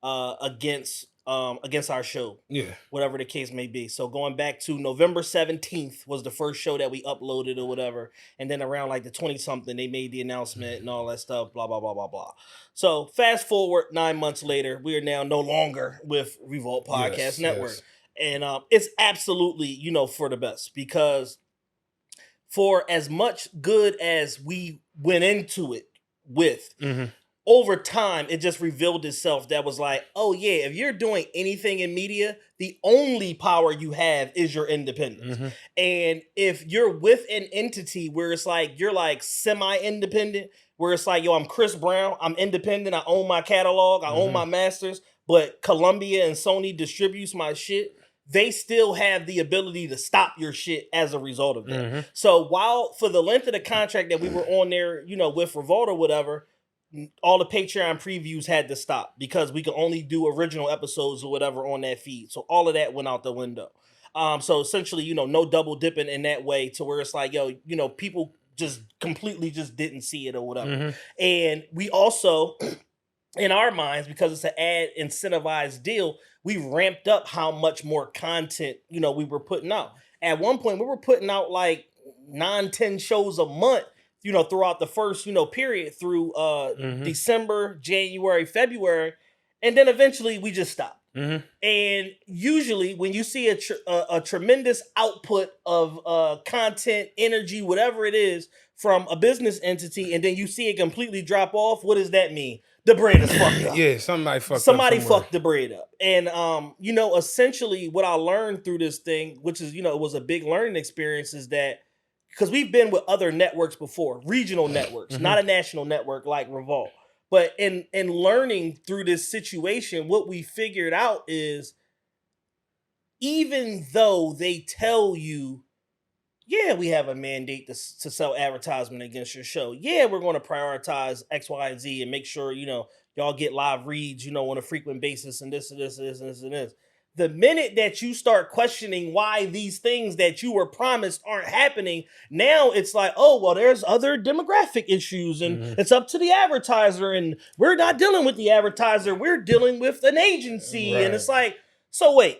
A: against our show.
C: Yeah.
A: Whatever the case may be. So going back to November 17th was the first show that we uploaded or whatever. And then around like the 20-something, they made the announcement and all that stuff, blah, blah, blah, blah, blah. So fast forward 9 months later, we are now no longer with Revolt Podcast Network. Yes. And it's absolutely, for the best, because for as much good as we went into it with, over time, it just revealed itself that was like, oh yeah, if you're doing anything in media, the only power you have is your independence. And if you're with an entity where it's like, you're like semi-independent, where it's like, yo, I'm Chris Brown, I'm independent, I own my catalog, I own my masters, but Columbia and Sony distributes my shit, they still have the ability to stop your shit as a result of that. So while for the length of the contract that we were on there, with Revolt or whatever, all the Patreon previews had to stop because we could only do original episodes or whatever on that feed. So all of that went out the window. So essentially, no double dipping in that way to where it's like, yo, people just completely just didn't see it or whatever. And we also, in our minds, because it's an ad incentivized deal, we ramped up how much more content, we were putting out. At one point, we were putting out like 9-10 shows a month, throughout the first, period through December, January, February. And then eventually we just stopped. And usually when you see a tremendous output of content, energy, whatever it is from a business entity, and then you see it completely drop off, what does that mean? The bread is fucked up.
C: Yeah, somebody fucked
A: the bread up. And, essentially what I learned through this thing, which is, it was a big learning experience, is that because we've been with other networks before, regional networks, not a national network like Revolt. But in learning through this situation, what we figured out is even though they tell you, yeah, we have a mandate to sell advertisement against your show. Yeah, we're going to prioritize X, Y, and Z and make sure, y'all get live reads, on a frequent basis and this and this and this and this and this. The minute that you start questioning why these things that you were promised aren't happening, now it's like, oh, well, there's other demographic issues and it's up to the advertiser and we're not dealing with the advertiser. We're dealing with an agency. Right. And it's like, so wait,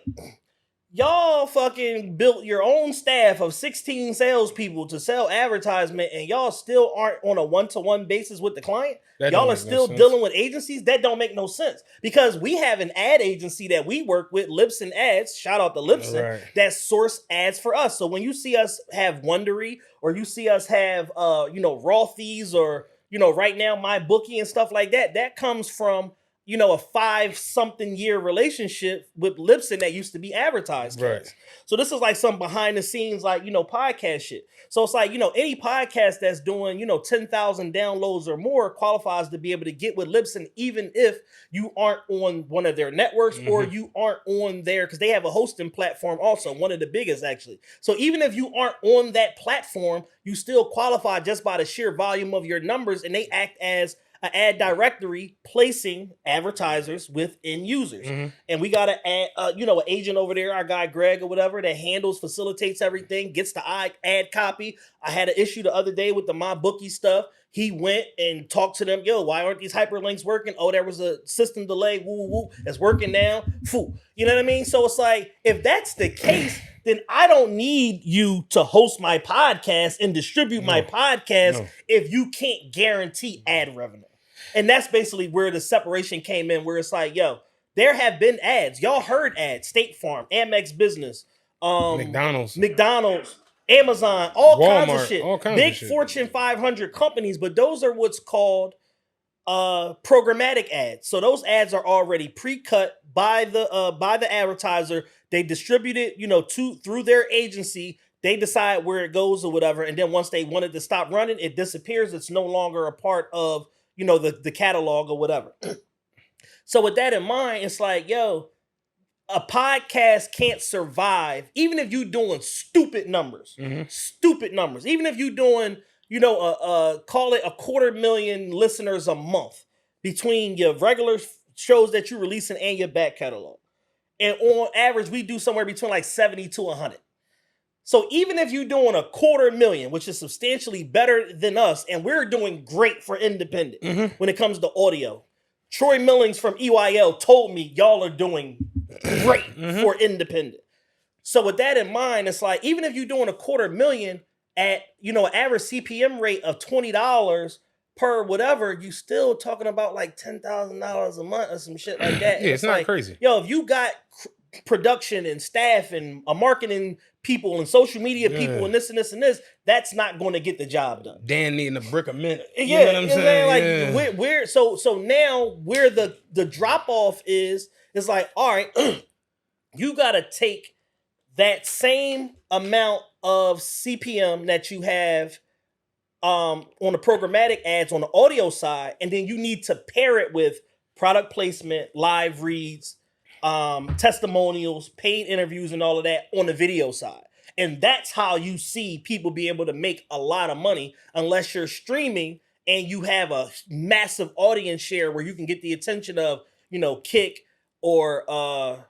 A: y'all fucking built your own staff of 16 salespeople to sell advertisement and y'all still aren't on a one-to-one basis with the client? Y'all are still dealing with agencies? That don't make no sense. Because we have an ad agency that we work with, Libsyn Ads, shout out to Libsyn, that source ads for us. So when you see us have Wondery, or you see us have, Rothy's, or, right now MyBookie and stuff like that, that comes from, a 5-something year relationship with Libsyn that used to be advertised.
C: Right.
A: So this is like some behind the scenes, like, podcast shit. So it's like, any podcast that's doing, 10,000 downloads or more qualifies to be able to get with Libsyn, even if you aren't on one of their networks or you aren't on there, because they have a hosting platform also, one of the biggest actually. So even if you aren't on that platform, you still qualify just by the sheer volume of your numbers, and they act as an ad directory placing advertisers with end users. And we got an agent over there, our guy Greg or whatever, that facilitates everything, gets the ad copy. I had an issue the other day with the MyBookie stuff. He went and talked to them. Yo, why aren't these hyperlinks working? Oh, there was a system delay. Woo, woo, woo. It's working now. Foo. You know what I mean? So it's like, if that's the case, then I don't need you to host my podcast and distribute my podcast if you can't guarantee ad revenue. And that's basically where the separation came in, where it's like, yo, there have been ads. Y'all heard ads. State Farm, Amex Business, McDonald's, Amazon, all kinds of shit. Big Fortune 500 companies, but those are what's called programmatic ads. So those ads are already pre-cut by the advertiser. They distribute it, through their agency. they decide where it goes or whatever. And then once they wanted to stop running, it disappears. It's no longer a part of, the catalog or whatever. So with that in mind, it's like, yo, a podcast can't survive, even if you're doing stupid numbers, even if you're doing, call it 250,000 listeners a month between your regular shows that you're releasing and your back catalog. And on average, we do somewhere between like 70 to 100. So even if you're doing 250,000, which is substantially better than us, and we're doing great for independent when it comes to audio. Troy Millings from EYL told me y'all are doing great for independent. So with that in mind, it's like, even if you're doing 250,000 at, an average CPM rate of $20 per whatever, you still talking about like $10,000 a month or some shit like that.
C: Yeah, it's not like, crazy.
A: Yo, if you got production and staff and a marketing people and social media people and this and this and this, that's not going to get the job done.
C: Dan needing a brick a minute.
A: You know what I'm saying? Like we're so now where the drop off is like, all right, you got to take that same amount of CPM that you have on the programmatic ads on the audio side, and then you need to pair it with product placement, live reads, testimonials, paid interviews, and all of that on the video side. And that's how you see people be able to make a lot of money, unless you're streaming and you have a massive audience share where you can get the attention of, Kick or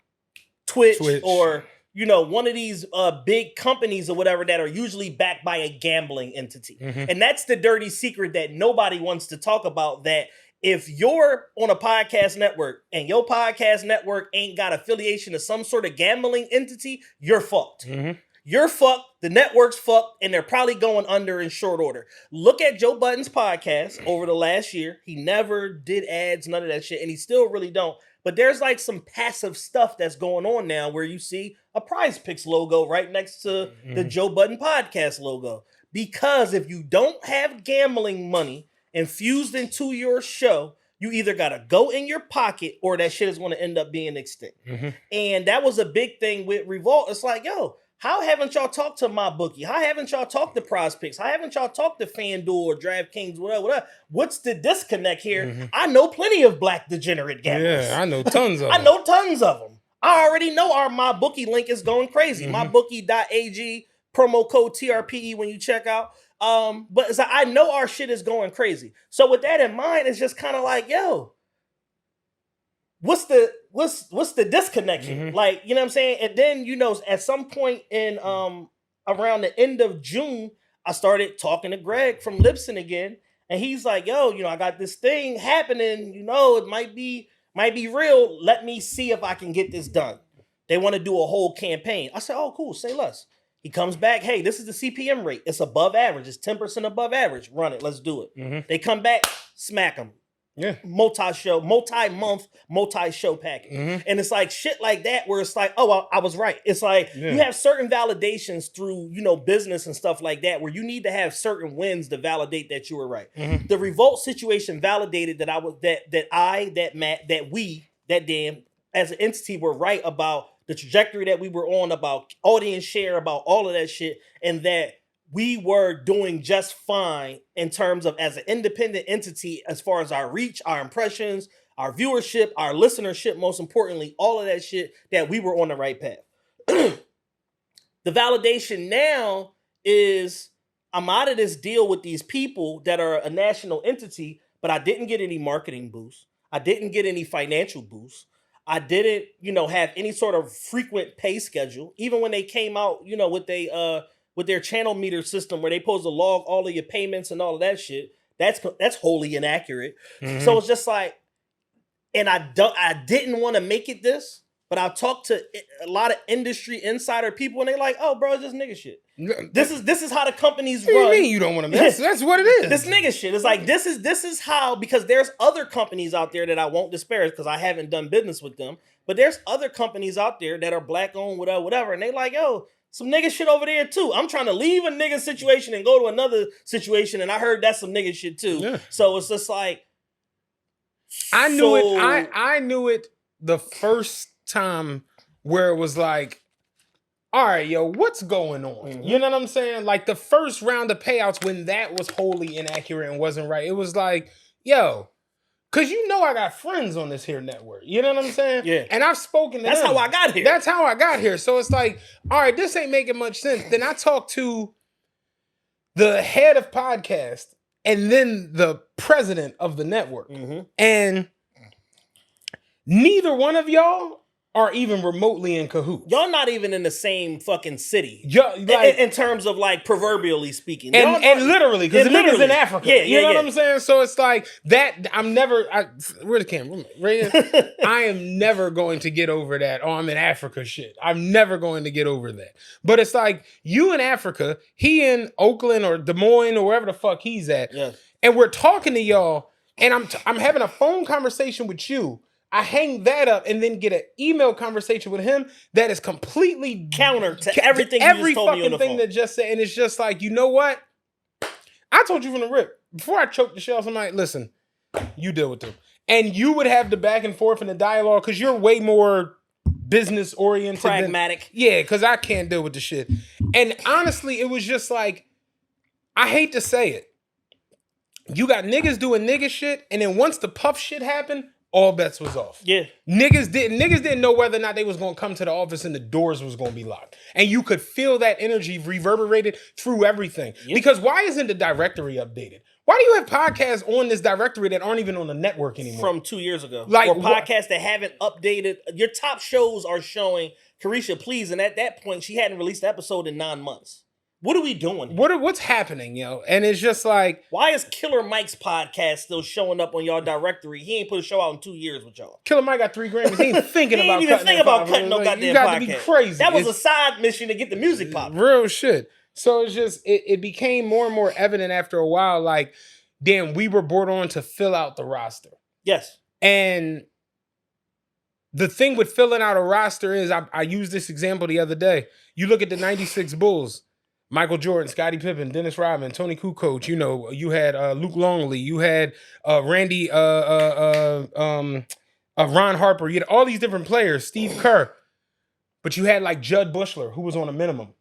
A: Twitch or, one of these big companies or whatever that are usually backed by a gambling entity. And that's the dirty secret that nobody wants to talk about, that if you're on a podcast network and your podcast network ain't got affiliation to some sort of gambling entity, you're fucked. You're fucked. The network's fucked, and they're probably going under in short order. Look at Joe Budden's podcast over the last year. He never did ads, none of that shit, and he still really don't. But there's like some passive stuff that's going on now where you see a Prize Picks logo right next to the Joe Budden podcast logo. Because if you don't have gambling money infused into your show, you either got to go in your pocket or that shit is going to end up being extinct. And that was a big thing with Revolt. It's like, yo, how haven't y'all talked to MyBookie? How haven't y'all talked to Prize Picks? How haven't y'all talked to FanDuel or DraftKings, whatever? What's the disconnect here? I know plenty of black degenerate gamblers.
C: Yeah, I know tons of them.
A: I know tons of them. I already know our MyBookie link is going crazy. MyBookie.ag, promo code TRPE when you check out. But it's like, I know our shit is going crazy. So with that in mind, it's just kind of like, yo, what's the disconnect here? Like, you know what I'm saying? And then, at some point in around the end of June, I started talking to Greg from Libsyn again, and he's like, yo, I got this thing happening, it might be real. Let me see if I can get this done. They want to do a whole campaign. I said, oh, cool, say less. He comes back, hey, this is the CPM rate. It's above average. It's 10% above average. Run it. Let's do it. They come back, smack them.
C: Yeah.
A: Multi-show, multi-month, multi-show package. And it's like shit like that where it's like, oh, I was right. It's like you have certain validations through, business and stuff like that where you need to have certain wins to validate that you were right. The Revolt situation validated that we, as an entity, were right about the trajectory that we were on, about audience share, about all of that shit, and that we were doing just fine in terms of as an independent entity, as far as our reach, our impressions, our viewership, our listenership, most importantly, all of that shit, that we were on the right path. The validation now is I'm out of this deal with these people that are a national entity, but I didn't get any marketing boost. I didn't get any financial boost. I didn't, have any sort of frequent pay schedule. Even when they came out, with their channel meter system where they supposed to log all of your payments and all of that shit, that's wholly inaccurate. So it's just like, and I didn't want to make it this, but I talked to a lot of industry insider people, and they like, oh, bro, it's just nigga shit. This is how the companies run.
C: What do you mean you don't want to mess? That's what it is.
A: This nigga shit. It's like, this is how, because there's other companies out there that I won't disparage because I haven't done business with them, but there's other companies out there that are black owned, whatever, and they like, yo, some nigga shit over there too. I'm trying to leave a nigga situation and go to another situation, and I heard that's some nigga shit too. Yeah. So it's just like,
C: I knew it the first time where it was like, all right, yo, what's going on? You know what I'm saying? Like the first round of payouts when that was wholly inaccurate and wasn't right, it was like, yo, cause you know I got friends on this here network. You know what I'm saying?
A: Yeah.
C: And I've spoken to them.
A: That's how I got here.
C: That's how I got here. So it's like, all right, this ain't making much sense. Then I talked to the head of podcast and then the president of the network. And neither one of y'all are even remotely in cahoots.
A: Y'all not even in the same fucking city.
C: In
A: terms of like proverbially speaking.
C: And literally, because the nigga's in Africa.
A: Yeah,
C: you know what I'm saying? So it's like that. Where's the camera? Right here. I am never going to get over that. Oh, I'm in Africa shit. I'm never going to get over that. But it's like you in Africa, he in Oakland or Des Moines or wherever the fuck he's at.
A: Yes.
C: And we're talking to y'all, and I'm having a phone conversation with you. I hang that up and then get an email conversation with him that is completely
A: counter to everything
C: every
A: you just told me on
C: fucking
A: the
C: thing
A: phone.
C: that just said, and it's just like, you know what? I told you from the rip before I choked the shell. I'm like, listen, you deal with them, and you would have the back and forth and the dialogue because you're way more business oriented,
A: pragmatic.
C: Because I can't deal with the shit. And honestly, it was just like, I hate to say it, you got niggas doing nigga shit, and then once the puff shit happened, all bets was off.
A: Yeah.
C: Niggas didn't know whether or not they was going to come to the office and the doors was going to be locked. And you could feel that energy reverberated through everything. Yep. Because why isn't the directory updated? Why do you have podcasts on this directory that aren't even on the network anymore?
A: From 2 years ago.
C: Like,
A: or podcasts that haven't updated. Your top shows are showing Carisha Please, and at that point, she hadn't released an episode in 9 months. What are we doing?
C: What's happening, yo? And it's just like,
A: why is Killer Mike's podcast still showing up on y'all directory? He ain't put a show out in 2 years with y'all.
C: Killer Mike got 3 Grammys. He ain't thinking
A: he
C: about
A: ain't even think about cutting no goddamn
C: you got
A: podcast.
C: To be crazy.
A: That was a side mission to get the music popping.
C: Real shit. So it's just it became more and more evident after a while. Like, damn, we were brought on to fill out the roster.
A: Yes.
C: And the thing with filling out a roster is, I used this example the other day. You look at the '96 Bulls. Michael Jordan, Scottie Pippen, Dennis Rodman, Tony Kukoc, you had Luke Longley, you had Randy, Ron Harper, you had all these different players, Steve Kerr, but you had like Judd Bushler, who was on a minimum.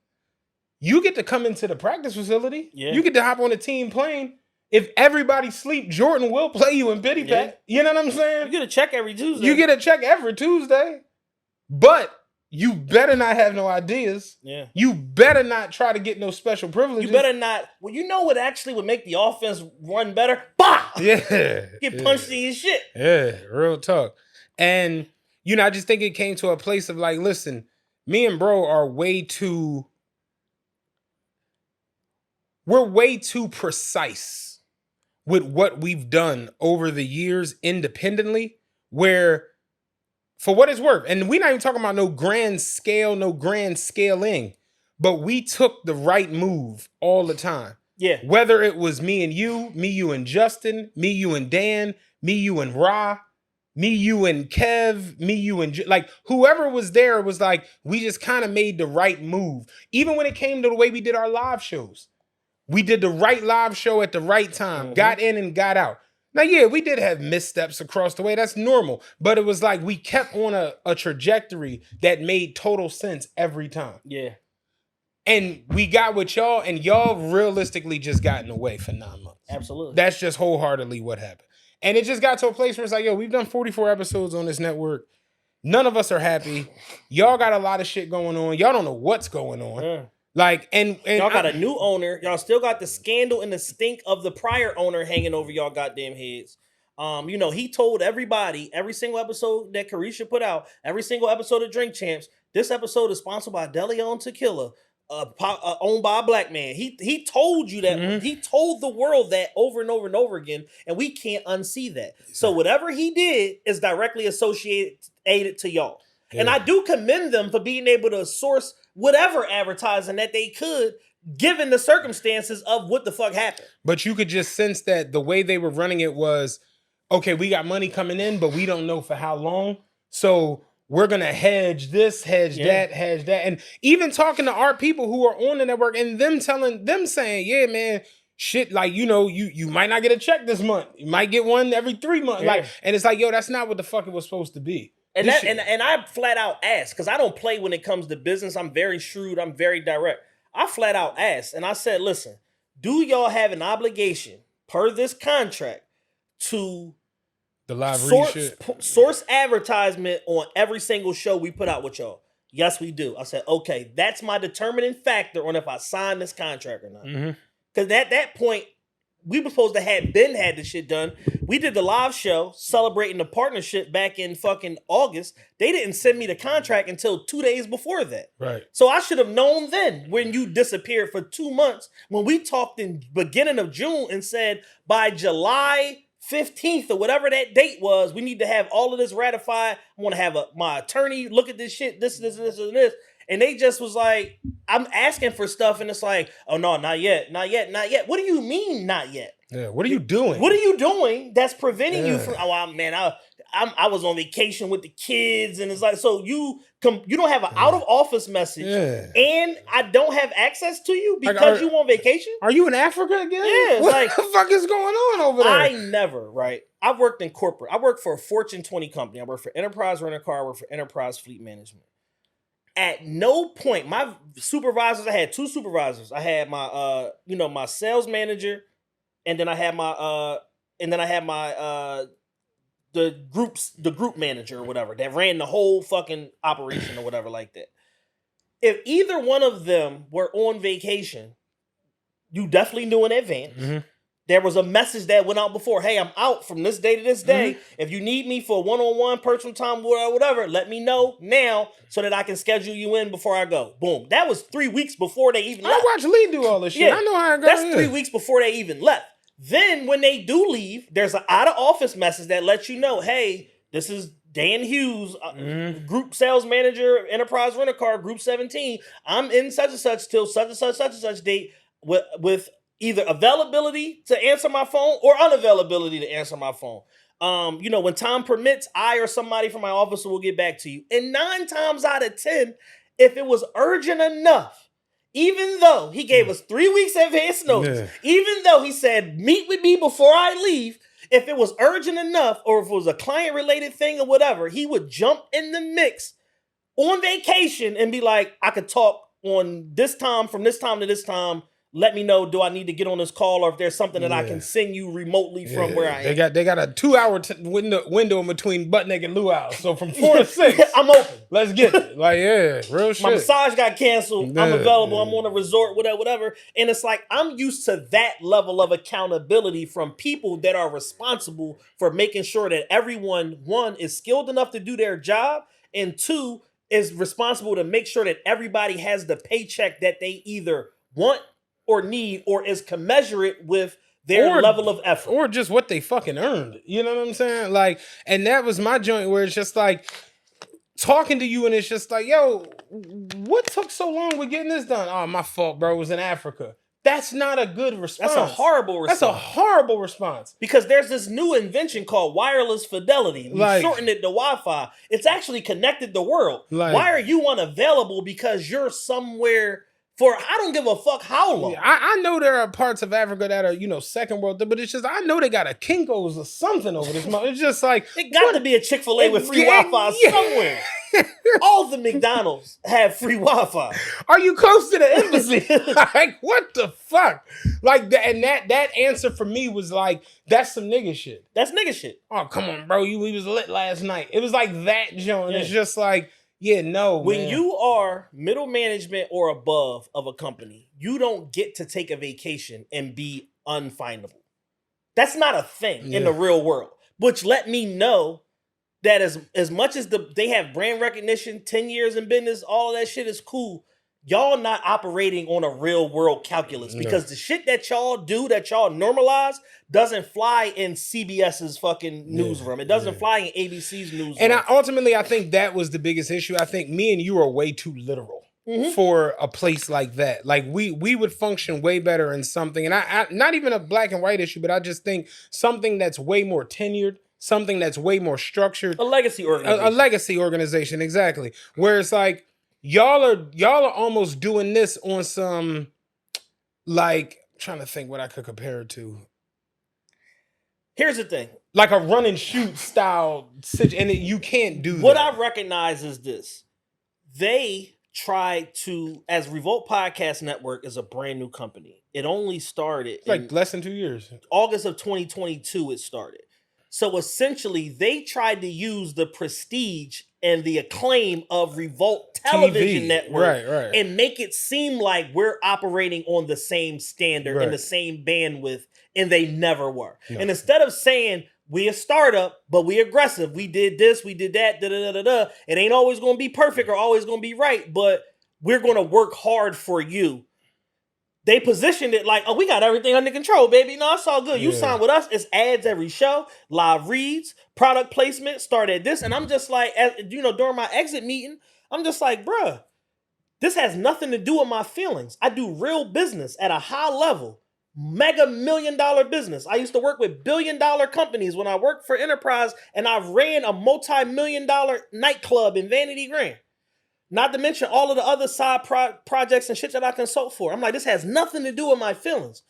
C: You get to come into the practice facility. Yeah. You get to hop on a team plane. If everybody sleep, Jordan will play you in pity pat. You know what I'm saying?
A: You get a check every Tuesday.
C: But you better not have no ideas.
A: Yeah.
C: You better not try to get no special privileges.
A: You better not. Well, you know what actually would make the offense run better? Bah!
C: Yeah.
A: Get punched in your shit.
C: Yeah, real talk. And, I just think it came to a place of like, listen, me and bro are way too precise with what we've done over the years independently, where for what it's worth, and we're not even talking about no grand scale, no grand scaling, but we took the right move all the time.
A: Yeah.
C: Whether it was me and you, me, you and Justin, me, you and Dan, me, you and Ra, me, you and Kev, me, you and like whoever was there was like, we just kind of made the right move. Even when it came to the way we did our live shows, we did the right live show at the right time, got in and got out. Now, yeah, we did have missteps across the way. That's normal. But it was like we kept on a trajectory that made total sense every time.
A: Yeah.
C: And we got with y'all, and y'all realistically just got in the way for 9 months.
A: Absolutely.
C: That's just wholeheartedly what happened. And it just got to a place where it's like, yo, we've done 44 episodes on this network. None of us are happy. Y'all got a lot of shit going on. Y'all don't know what's going on.
A: Yeah.
C: Like, and
A: y'all got a new owner. Y'all still got the scandal and the stink of the prior owner hanging over y'all goddamn heads. He told everybody, every single episode that Carisha put out, every single episode of Drink Champs, this episode is sponsored by DeLeon Tequila, owned by a black man. He told you that. He told the world that over and over and over again, and we can't unsee that. So whatever he did is directly associated to y'all. Yeah. And I do commend them for being able to source whatever advertising that they could, given the circumstances of what the fuck happened.
C: But you could just sense that the way they were running it was, okay, we got money coming in, but we don't know for how long. So we're going to hedge this, hedge that. And even talking to our people who are on the network and them saying, yeah, man, shit, like, you might not get a check this month. You might get one every 3 months. Yeah. Like, and it's like, yo, that's not what the fuck it was supposed to be.
A: And I flat out asked, because I don't play when it comes to business. I'm very shrewd. I'm very direct. I flat out asked, and I said, listen, do y'all have an obligation per this contract to
C: the live
A: source advertisement on every single show we put out with y'all? Yes, we do. I said, okay, that's my determining factor on if I sign this contract or not. Because at that point, we were supposed to had this shit done. We did the live show celebrating the partnership back in fucking August. They didn't send me the contract until 2 days before that.
C: Right.
A: So I should have known then when you disappeared for 2 months, when we talked in beginning of June and said by July 15th or whatever that date was, we need to have all of this ratified. I want to have my attorney look at this shit, this, and this. And they just was like, I'm asking for stuff, and it's like, oh no, not yet. What do you mean, not yet?
C: Yeah, what are you doing?
A: What are you doing that's preventing you from? Oh man, I was on vacation with the kids, and it's like, so you don't have an out of office message, and I don't have access to you because you on vacation.
C: Are you in Africa again?
A: Yeah,
C: what the fuck is going on over there?
A: I never, right? I've worked in corporate. I worked for a Fortune 20 company. I worked for Enterprise Rent a Car. I worked for Enterprise Fleet Management. At no point, my supervisors, I had two supervisors. I had my my sales manager, and then I had my the group manager or whatever that ran the whole fucking operation or whatever like that. If either one of them were on vacation, you definitely knew in advance. There was a message that went out before. Hey, I'm out from this day to this day. If you need me for one-on-one personal time, whatever, let me know now so that I can schedule you in before I go. Boom. That was 3 weeks before they even left.
C: I watch Lee do all this shit. I know how it goes.
A: That's 3 weeks before they even left. Then when they do leave, there's an out-of-office message that lets you know, hey, this is Dan Hughes, group sales manager, Enterprise Rent a Car, Group 17. I'm in such and such till such and such date with either availability to answer my phone or unavailability to answer my phone. When time permits, I or somebody from my office will get back to you. And 9 times out of 10, if it was urgent enough, even though he gave us 3 weeks advance notice, even though he said, meet with me before I leave, if it was urgent enough or if it was a client-related thing or whatever, he would jump in the mix on vacation and be like, I could talk on this time, from this time to this time. Let me know, do I need to get on this call or if there's something that I can send you remotely from where I am.
C: They got a 2-hour window in between butt naked luau. So from 4 to 6,
A: I'm open.
C: Let's get it. Like, real shit.
A: My massage got canceled. I'm available. I'm on a resort, whatever. And it's like, I'm used to that level of accountability from people that are responsible for making sure that everyone, 1, is skilled enough to do their job, and 2, is responsible to make sure that everybody has the paycheck that they either want or need, or is commensurate with their level of effort.
C: Or just what they fucking earned. You know what I'm saying? Like, and that was my joint where it's just like, talking to you and it's just like, yo, what took so long with getting this done? Oh, my fault, bro. It was in Africa. That's not a good response.
A: That's a horrible response.
C: That's a horrible response.
A: Because there's this new invention called wireless fidelity. We shortened it to Wi-Fi. It's actually connected the world. Why are you unavailable because you're somewhere for I don't give a fuck how long?
C: I know there are parts of Africa that are, second world, but it's just, I know they got a Kinko's or something over this month. It's just like,
A: it got to be a Chick-fil-A with free Wi-Fi somewhere. All the McDonald's have free Wi-Fi.
C: Are you close to the embassy? Like, what the fuck? Like, and that answer for me was like, that's some nigga shit.
A: That's nigga shit.
C: Oh, come on, bro. We was lit last night. It was like that, Joan. Yeah. It's just like, when
A: you are middle management or above of a company, you don't get to take a vacation and be unfindable. That's not a thing in the real world. Which let me know that as much as they have brand recognition, 10 years in business, all of that shit is cool. Y'all not operating on a real world calculus because the shit that y'all do, that y'all normalize, doesn't fly in CBS's fucking newsroom. It doesn't fly in ABC's newsroom.
C: And ultimately, I think that was the biggest issue. I think me and you are way too literal for a place like that. Like, we would function way better in something, and I not even a black and white issue, but I just think something that's way more tenured, something that's way more structured.
A: A legacy organization.
C: A legacy organization, exactly. Where it's like, Y'all are almost doing this on some, like, trying to think what I could compare it to.
A: Here's the thing.
C: like a run and shoot style situation, and you can't do
A: what
C: that.
A: I recognize is this. They tried to, as Revolt Podcast Network is a brand new company. It only started
C: Like less than 2 years.
A: August of 2022 it started. So essentially, they tried to use the prestige and the acclaim of Revolt Television
C: TV.
A: Network
C: Right.
A: and make it seem like we're operating on the same standard and the same bandwidth, and they never were.
C: No.
A: And instead of saying, we a startup, but we aggressive, we did this, we did that, da-da-da-da-da, it ain't always going to be perfect or always going to be right, but we're going to work hard for you. They positioned it like, oh, we got everything under control, baby. No, it's all good. You sign with us. It's ads every show, live reads, product placement, start at this. And I'm just like, during my exit meeting, I'm just like, bruh, this has nothing to do with my feelings. I do real business at a high level, mega $1 million business. I used to work with $1 billion companies when I worked for Enterprise, and I ran a multi-million-dollar nightclub in Vanity Grant. Not to mention all of the other side projects and shit that I consult for. I'm like, this has nothing to do with my feelings.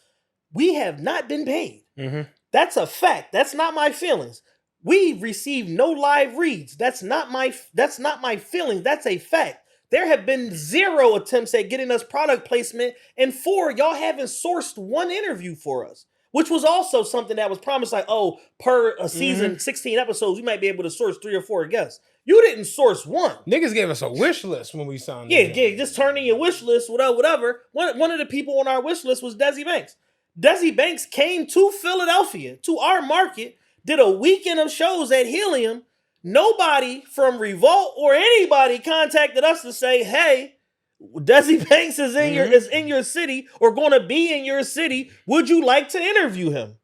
A: We have not been paid. Mm-hmm. That's a fact. That's not my feelings. We received no live reads. That's not my feeling. That's a fact. There have been 0 attempts at getting us product placement, and 4, y'all haven't sourced one interview for us, which was also something that was promised, like, oh, per a season, 16 episodes, we might be able to source 3 or 4 guests. You didn't source one.
C: Niggas gave us a wish list when we signed.
A: Yeah, just turn in your wish list, whatever. One of the people on our wish list was Desi Banks. Desi Banks came to Philadelphia, to our market, did a weekend of shows at Helium. Nobody from Revolt or anybody contacted us to say, hey, Desi Banks is in your city or going to be in your city. Would you like to interview him?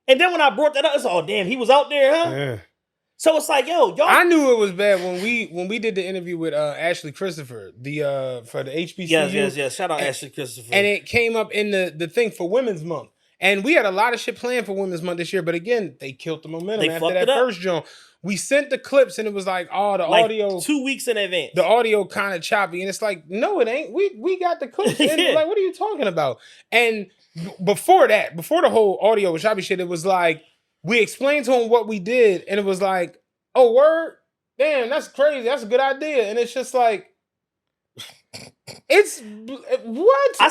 A: And then when I brought that up, it's oh damn, he was out there, huh?
C: Yeah.
A: So it's like, yo, y'all.
C: I knew it was bad when we did the interview with Ashley Christopher, for the HBCU.
A: Yes. Shout out Ashley Christopher.
C: And it came up in the thing for Women's Month. And we had a lot of shit planned for Women's Month this year, but again, they killed the momentum after that first joint. We sent the clips and it was like, oh, the audio
A: 2 weeks in advance.
C: The audio kind of choppy. And it's like, no, it ain't. We got the clips. Yeah. Like, what are you talking about? And before the whole audio choppy shit, it was like, we explained to him what we did, and it was like, oh, word? Damn, that's crazy. That's a good idea. And it's just like, it's what?
A: I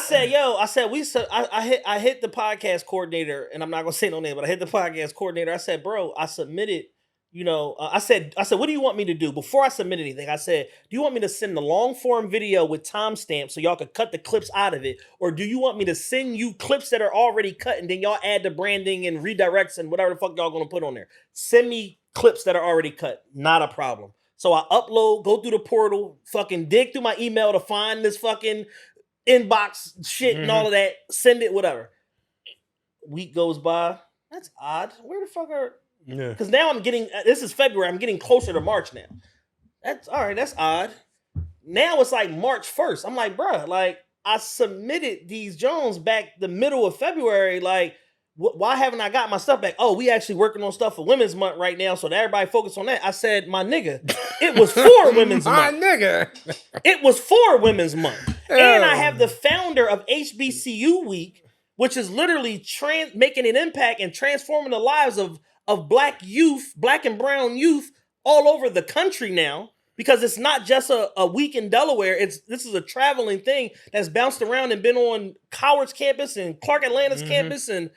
A: hit the podcast coordinator, and I'm not gonna say no name, but I hit the podcast coordinator. I said, bro, I submitted, I said, what do you want me to do? Before I submit anything, I said, do you want me to send the long form video with timestamps so y'all could cut the clips out of it? Or do you want me to send you clips that are already cut and then y'all add the branding and redirects and whatever the fuck y'all gonna put on there? Send me clips that are already cut. Not a problem. So I upload, go through the portal, fucking dig through my email to find this fucking inbox shit and all of that. Send it, whatever. Week goes by. That's odd. Where the fuck are... Yeah. Because now this is February, I'm getting closer to March now. That's all right, that's odd. Now it's like March 1st. I'm like, bruh, like, I submitted these Jones back the middle of February. Like, why haven't I got my stuff back? Oh, we actually working on stuff for Women's Month right now, so that everybody focus on that. I said, my nigga, it was for Women's Month.
C: My nigga.
A: It was for Women's Month. And I have the founder of HBCU Week, which is literally making an impact and transforming the lives of black youth, black and brown youth all over the country now, because it's not just a week in Delaware. This is a traveling thing that's bounced around and been on Howard's campus and Clark Atlanta's campus and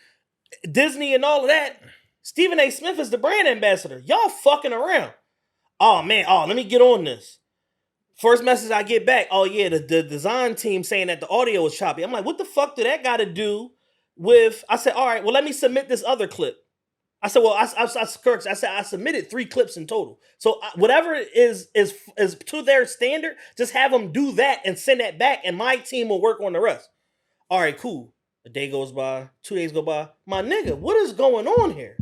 A: Disney and all of that. Stephen A. Smith is the brand ambassador. Y'all fucking around. Oh man, let me get on this. First message I get back, oh yeah, the design team saying that the audio was choppy. I'm like, what the fuck do that got to do with, I said, all right, well, let me submit this other clip. I said, well, I submitted 3 clips in total. So whatever is to their standard, just have them do that and send that back, and my team will work on the rest. All right, cool. A day goes by, 2 days go by. My nigga, what is going on here?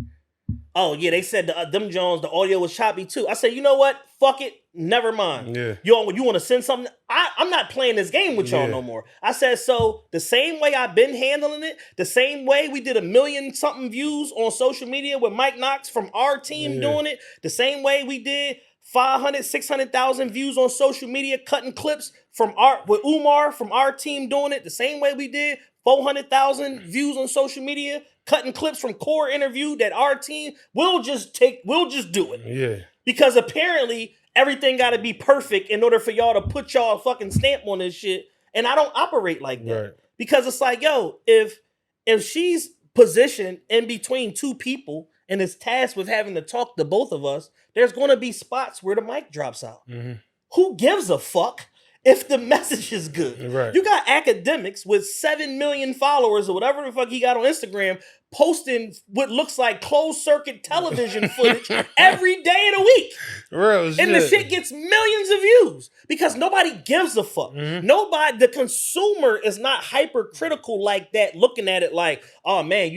A: Oh, yeah, they said them Jones, the audio was choppy too. I said, you know what? Fuck it. Never mind. Yeah. You want to send something? I'm not playing this game with y'all no more. I said, so the same way I've been handling it, the same way we did 1 million something views on social media with Mike Knox from our team doing it, the same way we did 500, 600,000 views on social media, cutting clips with Umar from our team doing it, the same way we did 400,000 views on social media cutting clips from Core interview that our team we'll just do it.
C: Yeah.
A: Because apparently everything got to be perfect in order for y'all to put y'all fucking stamp on this shit. And I don't operate like that.
C: Right.
A: Because it's like, yo, if she's positioned in between two people and is tasked with having to talk to both of us, there's going to be spots where the mic drops out.
C: Mm-hmm.
A: Who gives a fuck if the message is good?
C: Right.
A: You got academics with 7 million followers or whatever the fuck he got on Instagram posting what looks like closed circuit television footage every day of the week.
C: Real shit.
A: And the shit gets millions of views because nobody gives a fuck.
C: Mm-hmm.
A: The consumer is not hypercritical like that, looking at it like, oh man,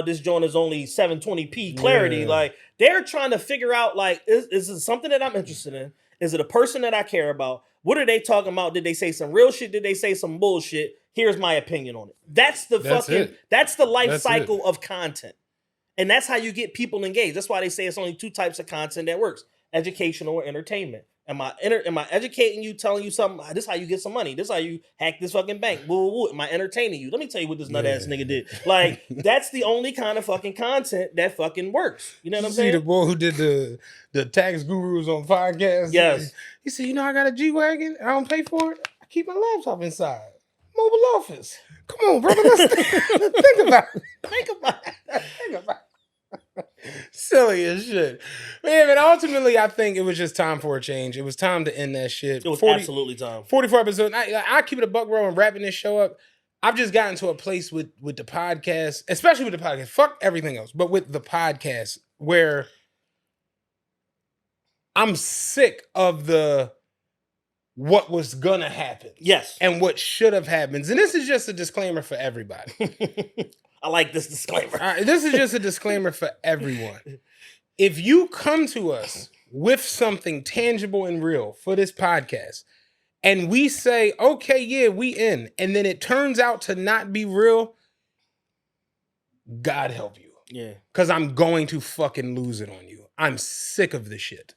A: this joint is only 720p clarity.
C: Yeah.
A: Like, they're trying to figure out, like, is it something that I'm interested in? Is it a person that I care about? What are they talking about? Did they say some real shit? Did they say some bullshit? Here's my opinion on it. That's the life cycle of content. And that's how you get people engaged. That's why they say it's only two types of content that works: educational or entertainment. Am I educating you, telling you something? This is how you get some money. This is how you hack this fucking bank. Woo, woo, woo. Am I entertaining you? Let me tell you what this nut ass nigga did. Like, that's the only kind of fucking content that fucking works. You know what I'm saying?
C: See the boy who did the tax gurus on podcast?
A: Yes.
C: He said, I got a G-Wagon. I don't pay for it. I keep my laptop inside. Mobile office. Come on, brother. Let's think about it. Think about it. Silly as shit. Man, but ultimately, I think it was just time for a change. It was time to end that shit.
A: It was absolutely time.
C: 44 episodes. I keep it a buck, bro, and wrapping this show up. I've just gotten to a place with the podcast, especially with the podcast. Fuck everything else, but with the podcast, where I'm sick of what was gonna happen.
A: Yes.
C: And what should have happened. And this is just a disclaimer for everybody.
A: I like this disclaimer.
C: This is just a disclaimer for everyone. If you come to us with something tangible and real for this podcast, and we say, okay, yeah, we in, and then it turns out to not be real, God help you.
A: Yeah.
C: Because I'm going to fucking lose it on you. I'm sick of this shit.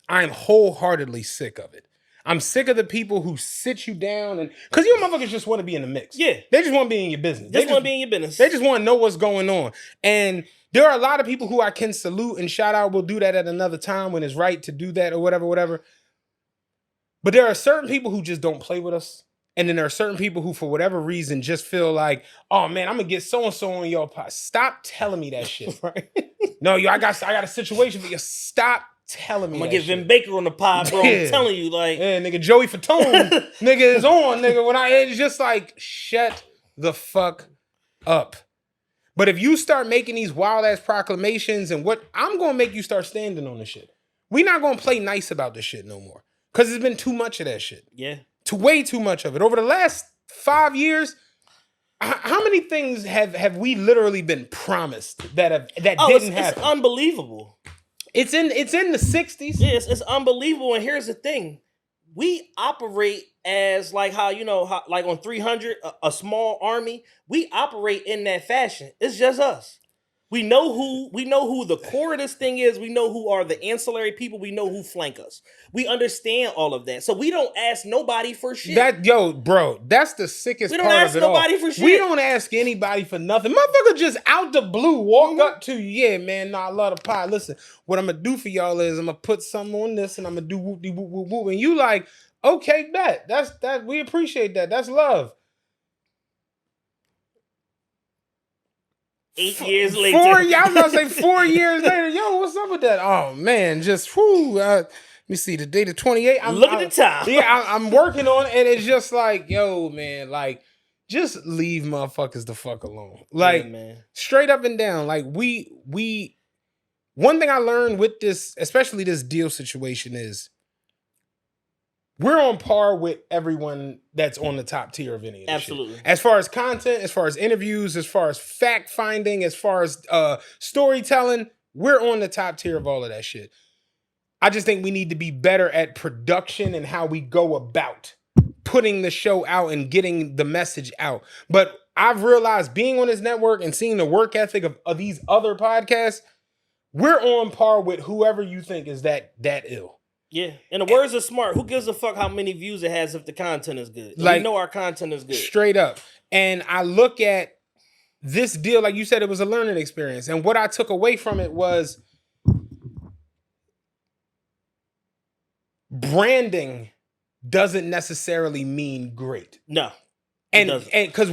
C: I'm wholeheartedly sick of it. I'm sick of the people who sit you down and... Because you motherfuckers just want to be in the mix.
A: Yeah.
C: They just want to be in your business.
A: They just want to be in your business.
C: They just want to know what's going on. And there are a lot of people who I can salute and shout out. We'll do that at another time when it's right to do that or whatever. But there are certain people who just don't play with us. And then there are certain people who, for whatever reason, just feel like, oh man, I'm going to get so-and-so on your pod. Stop telling me that shit. Right? No, I got a situation for you. Stop telling me
A: I'm gonna
C: that
A: get
C: shit.
A: Vin Baker on the pod, bro. I'm telling you, like,
C: yeah, nigga, Joey Fatone, nigga is on, nigga. It's just like, shut the fuck up. But if you start making these wild ass proclamations and I'm gonna make you start standing on this shit. We're not gonna play nice about this shit no more. Cause it's been too much of that shit.
A: Yeah.
C: Way too much of it. Over the last 5 years, how many things have we literally been promised that didn't happen?
A: It's unbelievable.
C: It's in the 60s.
A: Yeah, it's unbelievable. And here's the thing. We operate as like how like on 300, a small army, we operate in that fashion. It's just us. We know who the core of this thing is. We know who are the ancillary people. We know who flank us. We understand all of that. So we don't ask nobody for shit.
C: Bro, that's the sickest part of it all.
A: We don't ask nobody for shit.
C: We don't ask anybody for nothing. Motherfucker just out the blue walk up to you. Yeah, man, I love the pie. Listen, what I'm going to do for y'all is I'm going to put something on this and I'm going to do whoop-de-whoop-whoop-whoop. And you like, okay, bet. That we appreciate that. That's love.
A: 8 years later.
C: I was going to say 4 years later. Yo, what's up with that? Oh, man, just, let me see, the date of 28.
A: Look at the time.
C: Yeah, I'm working on it, and it's just like, yo, man, like, just leave motherfuckers the fuck alone. Like,
A: yeah, man.
C: Straight up and down. Like, one thing I learned with this, especially this deal situation, is we're on par with everyone that's on the top tier of any of this
A: Absolutely.
C: shit. As far as content, as far as interviews, as far as fact finding, as far as storytelling, we're on the top tier of all of that shit. I just think we need to be better at production and how we go about putting the show out and getting the message out. But I've realized being on this network and seeing the work ethic of these other podcasts, we're on par with whoever you think is that ill.
A: Yeah, and the words are smart. Who gives a fuck how many views it has if the content is good?
C: Like,
A: we know our content is good.
C: Straight up. And I look at this deal, like you said, it was a learning experience. And what I took away from it was branding doesn't necessarily mean great.
A: No.
C: And because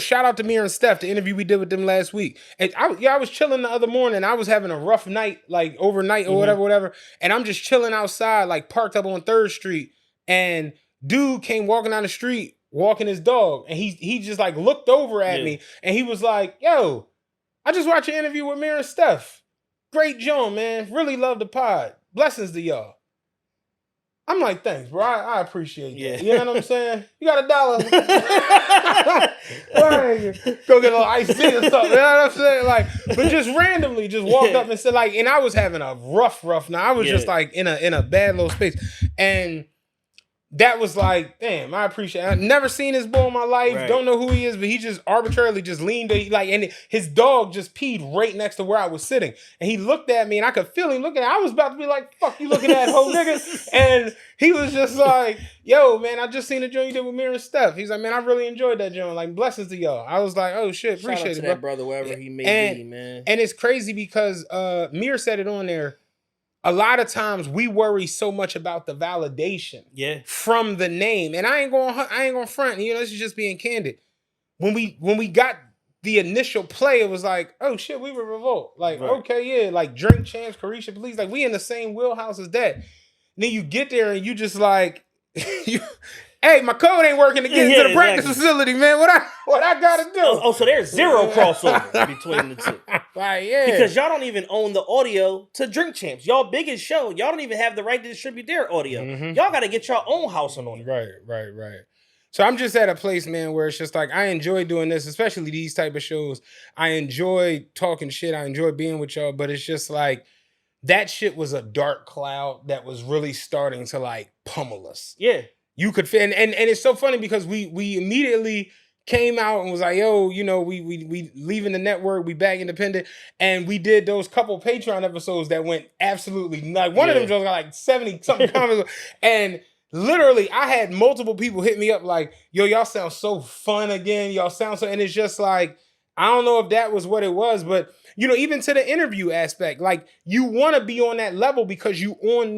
C: shout out to Mir and Steph, the interview we did with them last week. And I was chilling the other morning. I was having a rough night, like overnight or whatever. And I'm just chilling outside, like parked up on 3rd Street. And dude came walking down the street, walking his dog. And he just like looked over at me. And he was like, yo, I just watched an interview with Mir and Steph. Great John, man. Really love the pod. Blessings to y'all. I'm like, thanks, bro. I appreciate that. You know what I'm saying? You got $1. Go get a little iced tea or something. You know what I'm saying? Like, but just randomly, just walked up and said, like, and I was having a rough night. I was just like in a bad little space. And that was like, damn, I appreciate it. I've never seen this boy in my life. Right. Don't know who he is, but he just arbitrarily just leaned, and his dog just peed right next to where I was sitting. And he looked at me, and I could feel him looking at me. I was about to be like, fuck you looking at, hoe nigga. And he was just like, yo, man, I just seen the joint you did with Mir and Steph. He's like, man, I really enjoyed that joint. Like, blessings to y'all. I was like, oh, shit, appreciate it,
A: to
C: bro.
A: that brother, wherever he may be, man.
C: And it's crazy because Mir said it on there. A lot of times we worry so much about the validation from the name. And I ain't going front. You know, this is just being candid. When we got the initial play, it was like, oh shit, we were Revolt. Like, okay, yeah, like Drink Champs, Carisha Police, like we in the same wheelhouse as that. And then you get there and you just like, hey, my code ain't working to get into the practice facility, man. What I gotta do?
A: Oh, so there's zero crossover between the two.
C: Like, yeah.
A: Because y'all don't even own the audio to Drink Champs. Y'all biggest show. Y'all don't even have the right to distribute their audio. Y'all got to get your own house on it.
C: Right. So I'm just at a place, man, where it's just like, I enjoy doing this, especially these type of shows. I enjoy talking shit. I enjoy being with y'all, but it's just like, that shit was a dark cloud that was really starting to like pummel us.
A: Yeah.
C: You could fit, and it's so funny because we immediately came out and was like, yo, you know, we leaving the network, we back independent, and we did those couple Patreon episodes that went absolutely like one of them just got like 70 something comments, and literally I had multiple people hit me up like, yo, y'all sound so fun again, y'all sound so, and it's just like, I don't know if that was what it was, but you know, even to the interview aspect, like you want to be on that level because you on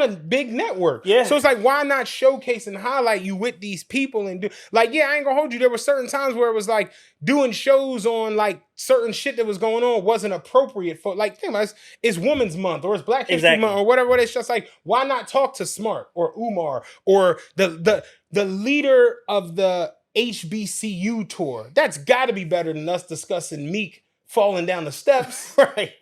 C: a big network. Yeah. So it's like, why not showcase and highlight you with these people and do like, yeah, I ain't gonna hold you. There were certain times where it was like doing shows on like certain shit that was going on wasn't appropriate for like, think about it's Women's Month or it's Black History Month or whatever. It's just like, why not talk to Smart or Umar or the leader of the HBCU tour? That's got to be better than us discussing Meek falling down the steps.
A: Right.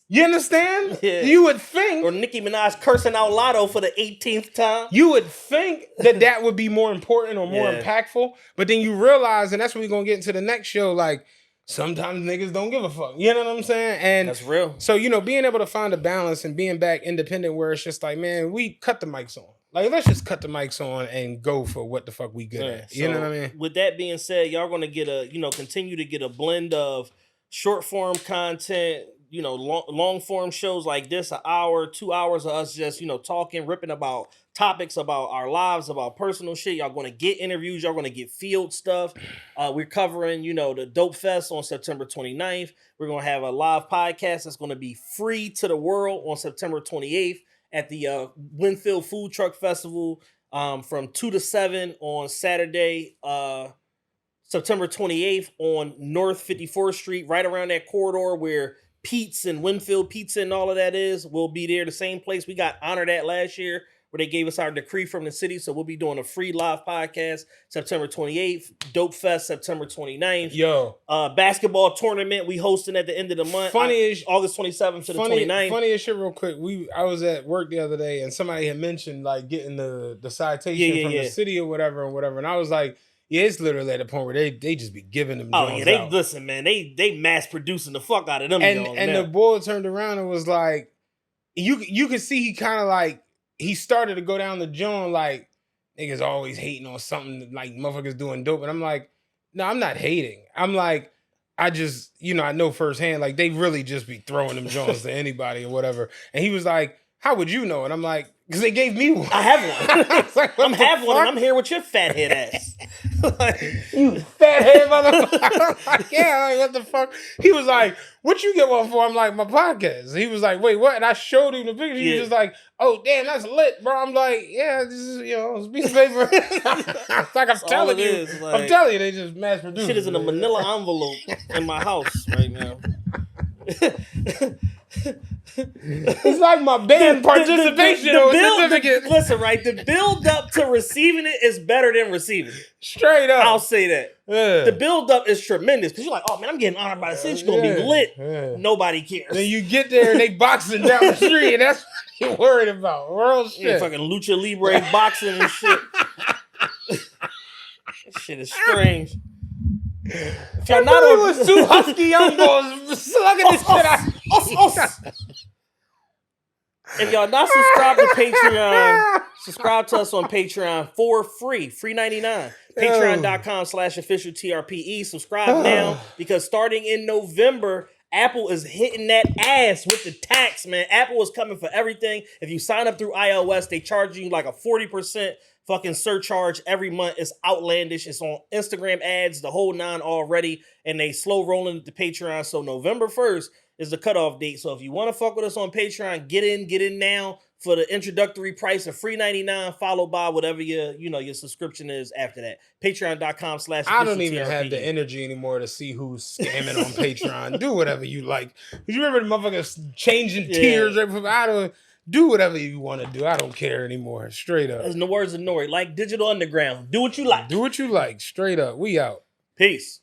C: You understand?
A: Yeah.
C: You would think.
A: Or Nicki Minaj cursing out Lotto for the 18th time.
C: You would think that would be more important or more impactful. But then you realize, and that's when we're going to get into the next show, like, sometimes niggas don't give a fuck. You know what I'm saying? And
A: that's real.
C: So, you know, being able to find a balance and being back independent where it's just like, man, we cut the mics on. Like, let's just cut the mics on and go for what the fuck we good at. You know what I mean?
A: With that being said, y'all going to get continue to get a blend of short form content, you know, long form shows like this, an hour, 2 hours of us just, you know, talking, ripping about topics about our lives, about personal shit. Y'all going to get interviews. Y'all going to get field stuff. We're covering, you know, the Dope Fest on September 29th. We're going to have a live podcast that's going to be free to the world on September 28th at the Winfield Food Truck Festival from 2 to 7 on Saturday, September 28th on North 54th Street, right around that corridor where Pete's and Winfield Pizza and all of that is. We'll be there, the same place we got honored at last year, where they gave us our decree from the city. So we'll be doing a free live podcast September 28th, Dope Fest September 29th.
C: Yo.
A: Basketball tournament we hosting at the end of the month. August 27th to the 29th.
C: Funny as shit real quick. I was at work the other day and somebody had mentioned like getting the citation from the city or whatever. And I was like, yeah, it's literally at the point where they just be giving them joints out.
A: Listen, man, they mass producing the fuck out of them.
C: And the boy turned around and was like, you could see he kind of like, he started to go down the joint like, niggas always hating on something like motherfuckers doing dope. And I'm like, no, I'm not hating. I'm like, I just, you know, I know firsthand, like they really just be throwing them joints to anybody or whatever. And he was like, how would you know? And I'm like, because they gave me one.
A: I have one. I have one and I'm here with your fat head ass.
C: You fat head motherfucker. I'm like, yeah, like, what the fuck? He was like, what you get one for? I'm like, my podcast. He was like, wait, what? And I showed him the picture. He was just like, oh, damn, that's lit, bro. I'm like, yeah, this is, it's a piece of paper. Like I'm telling you. I'm telling you, they just mass produced.
A: Shit is in a manila envelope in my house right now.
C: It's like my band participation certificate.
A: Listen, right? The build up to receiving it is better than receiving it.
C: Straight up.
A: I'll say that.
C: Yeah.
A: The build up is tremendous because you're like, oh man, I'm getting honored by the city. It's gonna be lit.
C: Yeah.
A: Nobody cares.
C: Then you get there and they boxing down the street, and that's what you're worried about. Real shit.
A: Yeah, fucking lucha libre boxing and shit. Shit is strange. If y'all not on,
C: was two husky young boys slugging this shit out.
A: If y'all not subscribed to Patreon, subscribe to us on Patreon for free. Free 99. Patreon.com/official TRPE. Subscribe now because starting in November, Apple is hitting that ass with the tax, man. Apple is coming for everything. If you sign up through iOS, they charge you like a 40% fucking surcharge every month. It's outlandish. It's on Instagram ads, the whole 9 already, and they slow rolling the Patreon. So November 1st is the cutoff date. So if you want to fuck with us on Patreon, get in now for the introductory price of free 99, followed by whatever your subscription is after that. Patreon.com/.
C: I don't even have the energy anymore to see who's scamming on Patreon. Do whatever you like. You remember the motherfuckers changing tiers? I don't. Do whatever you want to do. I don't care anymore. Straight up.
A: As in the words of Nori, like Digital Underground. Do what you like.
C: Do what you like. Straight up. We out.
A: Peace.